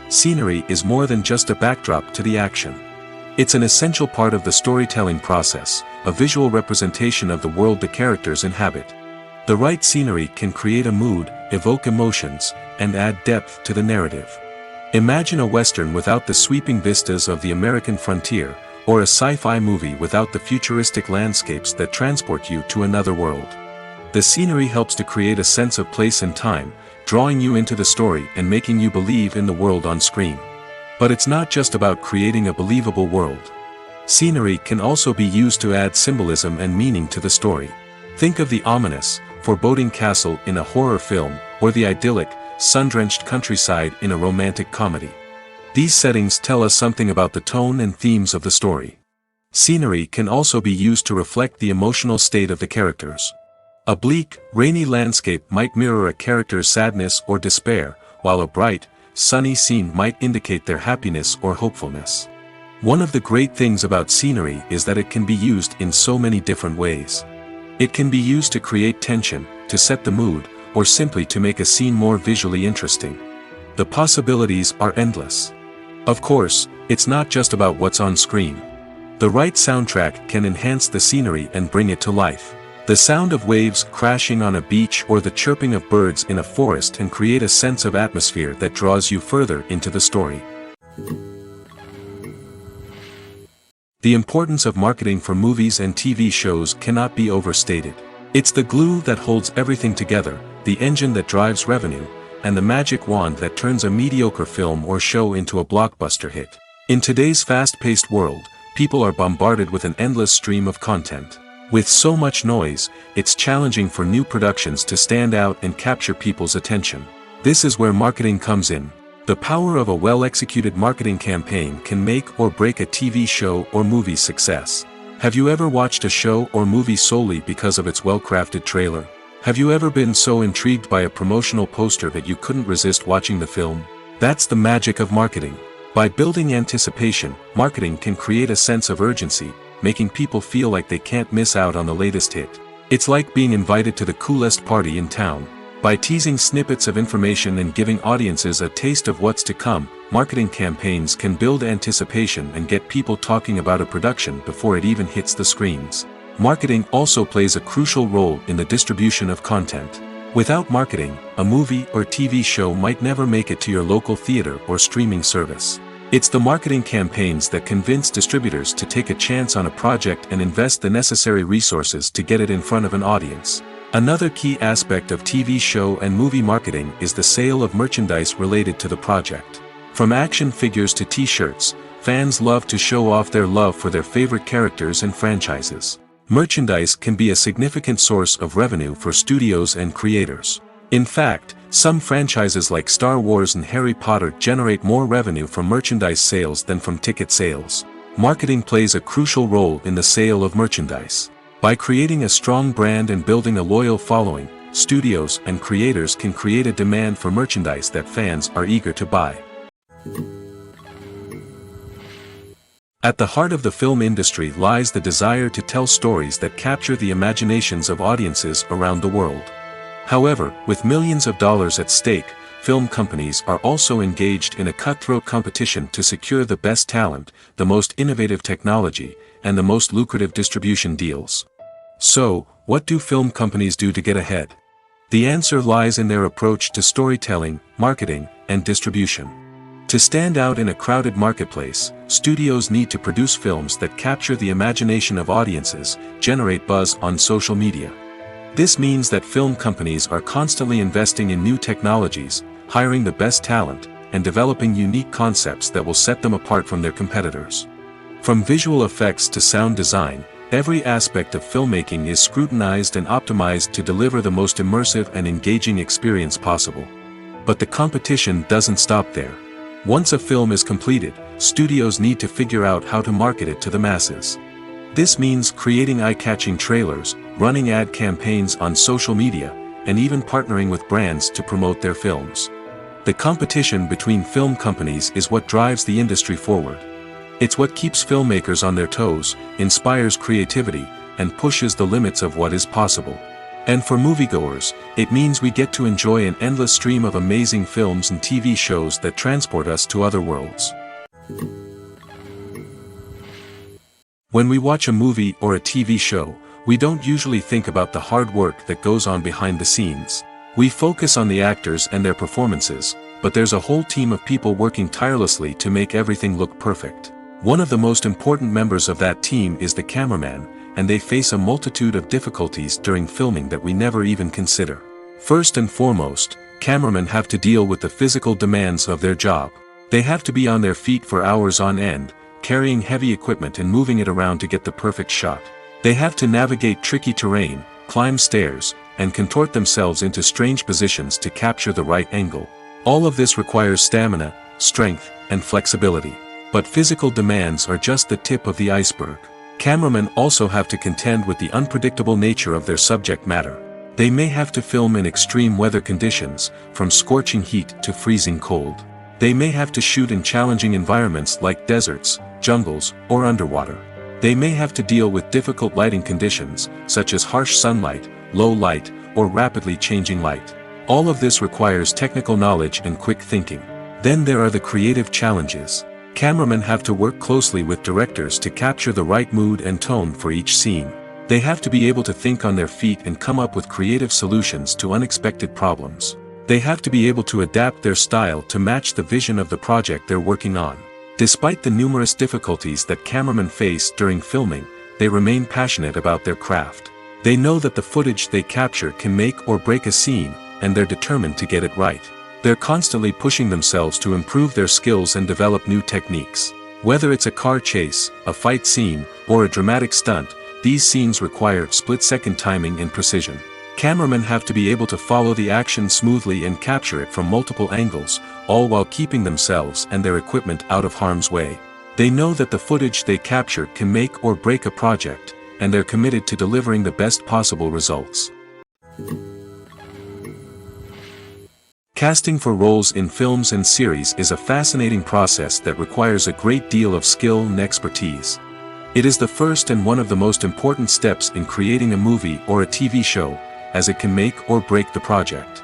Speaker 1: Scenery is more than just a backdrop to the action. It's an essential part of the storytelling process, a visual representation of the world the characters inhabit. The right scenery can create a mood, evoke emotions, and add depth to the narrative. Imagine a Western without the sweeping vistas of the American frontier, or a sci-fi movie without the futuristic landscapes that transport you to another world. The scenery helps to create a sense of place and time, drawing you into the story and making you believe in the world on screen. But it's not just about creating a believable world. Scenery can also be used to add symbolism and meaning to the story. Think of the ominous, foreboding castle in a horror film, or the idyllic, sun-drenched countryside in a romantic comedy. These settings tell us something about the tone and themes of the story. Scenery can also be used to reflect the emotional state of the characters. A bleak, rainy landscape might mirror a character's sadness or despair, while a bright, sunny scene might indicate their happiness or hopefulness. One of the great things about scenery is that it can be used in so many different ways. It can be used to create tension, to set the mood, or simply to make a scene more visually interesting. The possibilities are endless. Of course, it's not just about what's on screen. The right soundtrack can enhance the scenery and bring it to life. The sound of waves crashing on a beach or the chirping of birds in a forest can create a sense of atmosphere that draws you further into the story. The importance of marketing for movies and TV shows cannot be overstated. It's the glue that holds everything together, the engine that drives revenue, and the magic wand that turns a mediocre film or show into a blockbuster hit. In today's fast-paced world, people are bombarded with an endless stream of content. With so much noise, it's challenging for new productions to stand out and capture people's attention. This is where marketing comes in. The power of a well-executed marketing campaign can make or break a TV show or movie's success. Have you ever watched a show or movie solely because of its well-crafted trailer? Have you ever been so intrigued by a promotional poster that you couldn't resist watching the film? That's the magic of marketing. By building anticipation, marketing can create a sense of urgency, making people feel like they can't miss out on the latest hit. It's like being invited to the coolest party in town. By teasing snippets of information and giving audiences a taste of what's to come, marketing campaigns can build anticipation and get people talking about a production before it even hits the screens. Marketing also plays a crucial role in the distribution of content. Without marketing, a movie or TV show might never make it to your local theater or streaming service. It's the marketing campaigns that convince distributors to take a chance on a project and invest the necessary resources to get it in front of an audience. Another key aspect of TV show and movie marketing is the sale of merchandise related to the project. From action figures to t-shirts, fans love to show off their love for their favorite characters and franchises. Merchandise can be a significant source of revenue for studios and creators. In fact, some franchises like Star Wars and Harry Potter generate more revenue from merchandise sales than from ticket sales. Marketing plays a crucial role in the sale of merchandise. By creating a strong brand and building a loyal following, studios and creators can create a demand for merchandise that fans are eager to buy. At the heart of the film industry lies the desire to tell stories that capture the imaginations of audiences around the world. However, with millions of dollars at stake, film companies are also engaged in a cutthroat competition to secure the best talent, the most innovative technology, and the most lucrative distribution deals. So, what do film companies do to get ahead? The answer lies in their approach to storytelling, marketing, and distribution. To stand out in a crowded marketplace, studios need to produce films that capture the imagination of audiences, generate buzz on social media. This means that film companies are constantly investing in new technologies, hiring the best talent, and developing unique concepts that will set them apart from their competitors. From visual effects to sound design, every aspect of filmmaking is scrutinized and optimized to deliver the most immersive and engaging experience possible. But the competition doesn't stop there. Once a film is completed, studios need to figure out how to market it to the masses. This means creating eye-catching trailers, running ad campaigns on social media, and even partnering with brands to promote their films. The competition between film companies is what drives the industry forward. It's what keeps filmmakers on their toes, inspires creativity, and pushes the limits of what is possible. And for moviegoers, it means we get to enjoy an endless stream of amazing films and TV shows that transport us to other worlds. When we watch a movie or a TV show, we don't usually think about the hard work that goes on behind the scenes. We focus on the actors and their performances, but there's a whole team of people working tirelessly to make everything look perfect. One of the most important members of that team is the cameraman, and they face a multitude of difficulties during filming that we never even consider. First and foremost, cameramen have to deal with the physical demands of their job. They have to be on their feet for hours on end, carrying heavy equipment and moving it around to get the perfect shot. They have to navigate tricky terrain, climb stairs, and contort themselves into strange positions to capture the right angle. All of this requires stamina, strength, and flexibility. But physical demands are just the tip of the iceberg. Cameramen also have to contend with the unpredictable nature of their subject matter. They may have to film in extreme weather conditions, from scorching heat to freezing cold. They may have to shoot in challenging environments like deserts, jungles, or underwater. They may have to deal with difficult lighting conditions, such as harsh sunlight, low light, or rapidly changing light. All of this requires technical knowledge and quick thinking. Then there are the creative challenges. Cameramen have to work closely with directors to capture the right mood and tone for each scene. They have to be able to think on their feet and come up with creative solutions to unexpected problems. They have to be able to adapt their style to match the vision of the project they're working on. Despite the numerous difficulties that cameramen face during filming, they remain passionate about their craft. They know that the footage they capture can make or break a scene, and they're determined to get it right. They're constantly pushing themselves to improve their skills and develop new techniques. Whether it's a car chase, a fight scene, or a dramatic stunt, these scenes require split-second timing and precision. Cameramen have to be able to follow the action smoothly and capture it from multiple angles, all while keeping themselves and their equipment out of harm's way. They know that the footage they capture can make or break a project, and they're committed to delivering the best possible results. Casting for roles in films and series is a fascinating process that requires a great deal of skill and expertise. It is the first and one of the most important steps in creating a movie or a TV show, as it can make or break the project.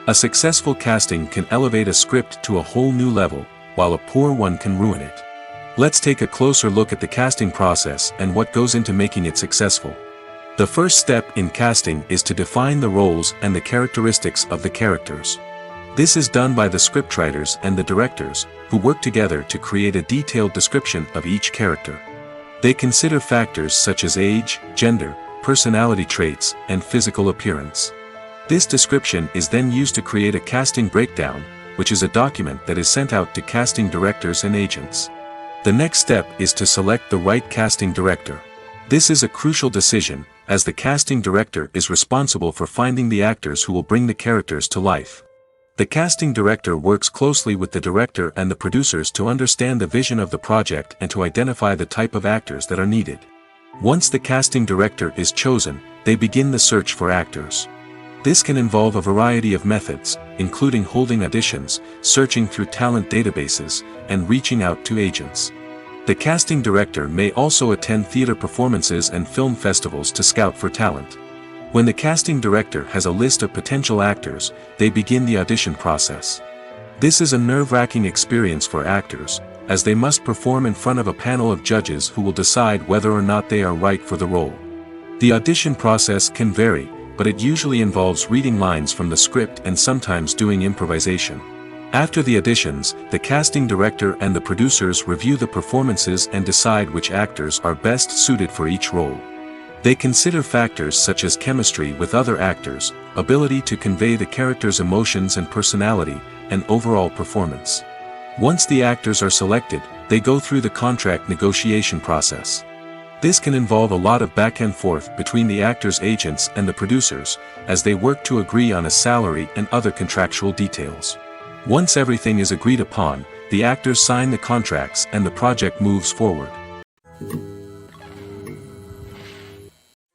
Speaker 1: A successful casting can elevate a script to a whole new level, while a poor one can ruin it. Let's take a closer look at the casting process and what goes into making it successful. The first step in casting is to define the roles and the characteristics of the characters. This is done by the scriptwriters and the directors, who work together to create a detailed description of each character. They consider factors such as age, gender, personality traits, and physical appearance. This description is then used to create a casting breakdown, which is a document that is sent out to casting directors and agents. The next step is to select the right casting director. This is a crucial decision, as the casting director is responsible for finding the actors who will bring the characters to life. The casting director works closely with the director and the producers to understand the vision of the project and to identify the type of actors that are needed. Once the casting director is chosen, they begin the search for actors. This can involve a variety of methods, including holding auditions, searching through talent databases, and reaching out to agents. The casting director may also attend theater performances and film festivals to scout for talent. When the casting director has a list of potential actors, they begin the audition process. This is a nerve-wracking experience for actors, as they must perform in front of a panel of judges who will decide whether or not they are right for the role. The audition process can vary, but it usually involves reading lines from the script and sometimes doing improvisation. After the auditions, the casting director and the producers review the performances and decide which actors are best suited for each role. They consider factors such as chemistry with other actors, ability to convey the character's emotions and personality, and overall performance. Once the actors are selected, they go through the contract negotiation process. This can involve a lot of back and forth between the actors' agents and the producers, as they work to agree on a salary and other contractual details. Once everything is agreed upon, the actors sign the contracts and the project moves forward.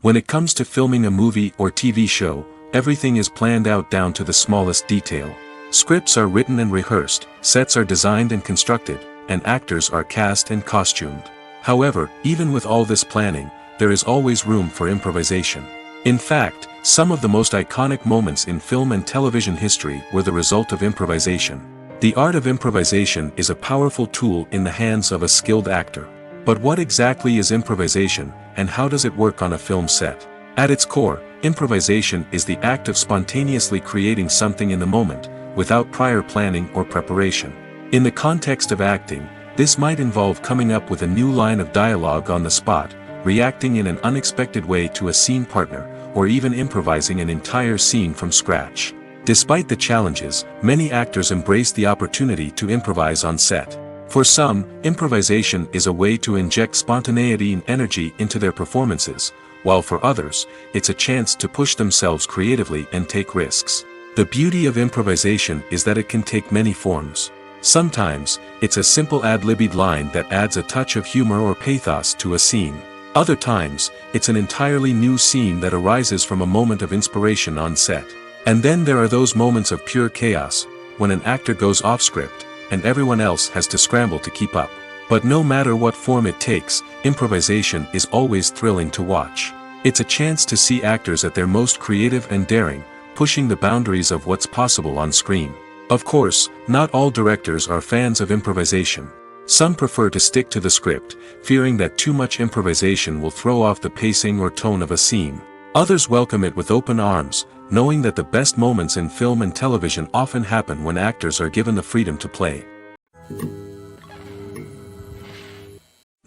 Speaker 1: When it comes to filming a movie or TV show, everything is planned out down to the smallest detail. Scripts are written and rehearsed, sets are designed and constructed, and actors are cast and costumed. However, even with all this planning, there is always room for improvisation. In fact, some of the most iconic moments in film and television history were the result of improvisation. The art of improvisation is a powerful tool in the hands of a skilled actor. But what exactly is improvisation, and how does it work on a film set? At its core, improvisation is the act of spontaneously creating something in the moment, without prior planning or preparation. In the context of acting, this might involve coming up with a new line of dialogue on the spot, reacting in an unexpected way to a scene partner, or even improvising an entire scene from scratch. Despite the challenges, many actors embrace the opportunity to improvise on set. For some, improvisation is a way to inject spontaneity and energy into their performances, while for others, it's a chance to push themselves creatively and take risks. The beauty of improvisation is that it can take many forms. Sometimes, it's a simple ad-libbed line that adds a touch of humor or pathos to a scene. Other times, it's an entirely new scene that arises from a moment of inspiration on set. And then there are those moments of pure chaos, when an actor goes off script, and everyone else has to scramble to keep up. But no matter what form it takes, improvisation is always thrilling to watch. It's a chance to see actors at their most creative and daring, pushing the boundaries of what's possible on screen. Of course, not all directors are fans of improvisation. Some prefer to stick to the script, fearing that too much improvisation will throw off the pacing or tone of a scene. Others welcome it with open arms, knowing that the best moments in film and television often happen when actors are given the freedom to play.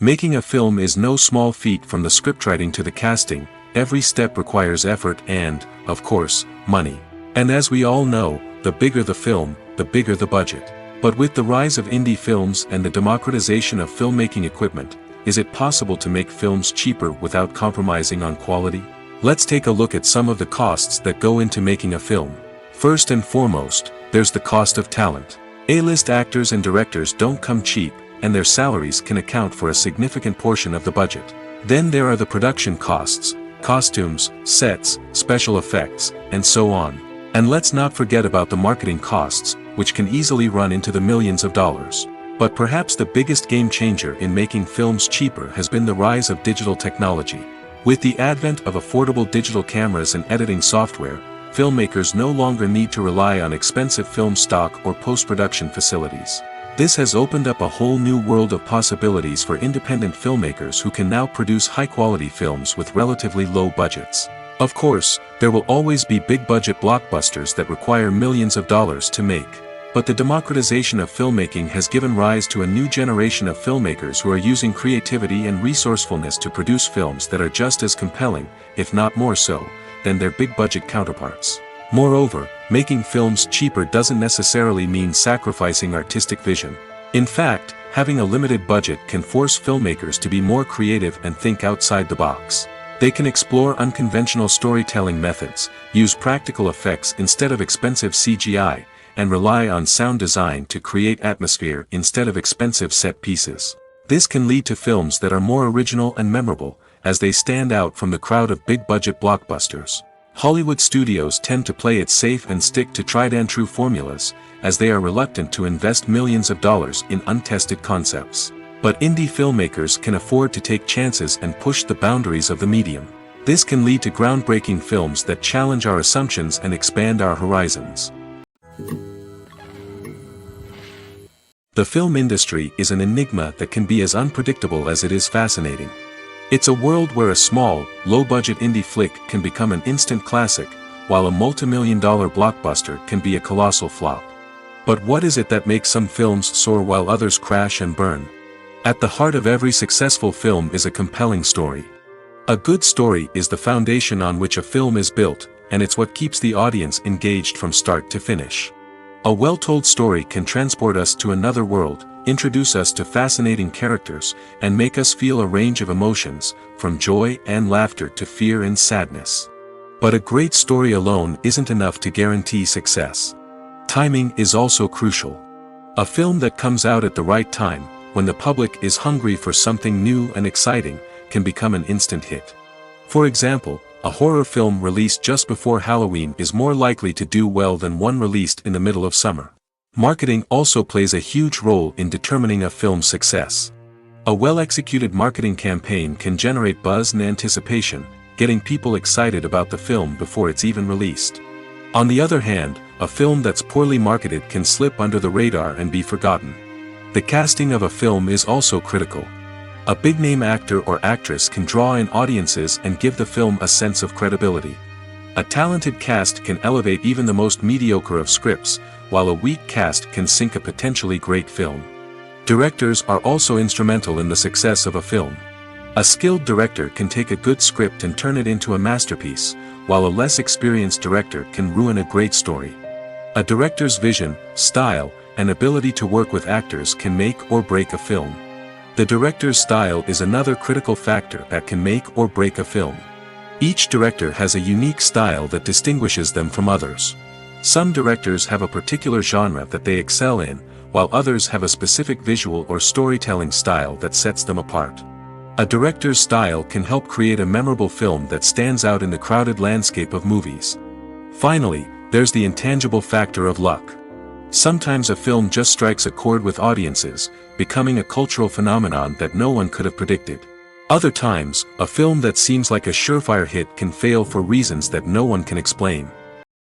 Speaker 1: Making a film is no small feat. From the scriptwriting to the casting, every step requires effort and, of course, money. And as we all know, the bigger the film, the bigger the budget. But with the rise of indie films and the democratization of filmmaking equipment, is it possible to make films cheaper without compromising on quality? Let's take a look at some of the costs that go into making a film. First and foremost, there's the cost of talent. A-list actors and directors don't come cheap, and their salaries can account for a significant portion of the budget. Then there are the production costs, costumes, sets, special effects, and so on. And let's not forget about the marketing costs, which can easily run into the millions of dollars. But perhaps the biggest game changer in making films cheaper has been the rise of digital technology. With the advent of affordable digital cameras and editing software, filmmakers no longer need to rely on expensive film stock or post-production facilities. This has opened up a whole new world of possibilities for independent filmmakers who can now produce high-quality films with relatively low budgets. Of course, there will always be big-budget blockbusters that require millions of dollars to make. But the democratization of filmmaking has given rise to a new generation of filmmakers who are using creativity and resourcefulness to produce films that are just as compelling, if not more so, than their big-budget counterparts. Moreover, making films cheaper doesn't necessarily mean sacrificing artistic vision. In fact, having a limited budget can force filmmakers to be more creative and think outside the box. They can explore unconventional storytelling methods, use practical effects instead of expensive CGI, and rely on sound design to create atmosphere instead of expensive set pieces. This can lead to films that are more original and memorable, as they stand out from the crowd of big-budget blockbusters. Hollywood studios tend to play it safe and stick to tried-and-true formulas, as they are reluctant to invest millions of dollars in untested concepts. But indie filmmakers can afford to take chances and push the boundaries of the medium. This can lead to groundbreaking films that challenge our assumptions and expand our horizons. The film industry is an enigma that can be as unpredictable as it is fascinating. It's a world where a small, low-budget indie flick can become an instant classic, while a multi-million-dollar blockbuster can be a colossal flop. But what is it that makes some films soar while others crash and burn? At the heart of every successful film is a compelling story. A good story is the foundation on which a film is built, and it's what keeps the audience engaged from start to finish. A well-told story can transport us to another world, introduce us to fascinating characters, and make us feel a range of emotions, from joy and laughter to fear and sadness. But a great story alone isn't enough to guarantee success. Timing is also crucial. A film that comes out at the right time, when the public is hungry for something new and exciting, can become an instant hit. For example, a horror film released just before Halloween is more likely to do well than one released in the middle of summer. Marketing also plays a huge role in determining a film's success. A well-executed marketing campaign can generate buzz and anticipation, getting people excited about the film before it's even released. On the other hand, a film that's poorly marketed can slip under the radar and be forgotten. The casting of a film is also critical. A big-name actor or actress can draw in audiences and give the film a sense of credibility. A talented cast can elevate even the most mediocre of scripts, while a weak cast can sink a potentially great film. Directors are also instrumental in the success of a film. A skilled director can take a good script and turn it into a masterpiece, while a less experienced director can ruin a great story. A director's vision, style, and ability to work with actors can make or break a film. The director's style is another critical factor that can make or break a film. Each director has a unique style that distinguishes them from others. Some directors have a particular genre that they excel in, while others have a specific visual or storytelling style that sets them apart. A director's style can help create a memorable film that stands out in the crowded landscape of movies. Finally, there's the intangible factor of luck. Sometimes a film just strikes a chord with audiences, becoming a cultural phenomenon that no one could have predicted. Other times, a film that seems like a surefire hit can fail for reasons that no one can explain.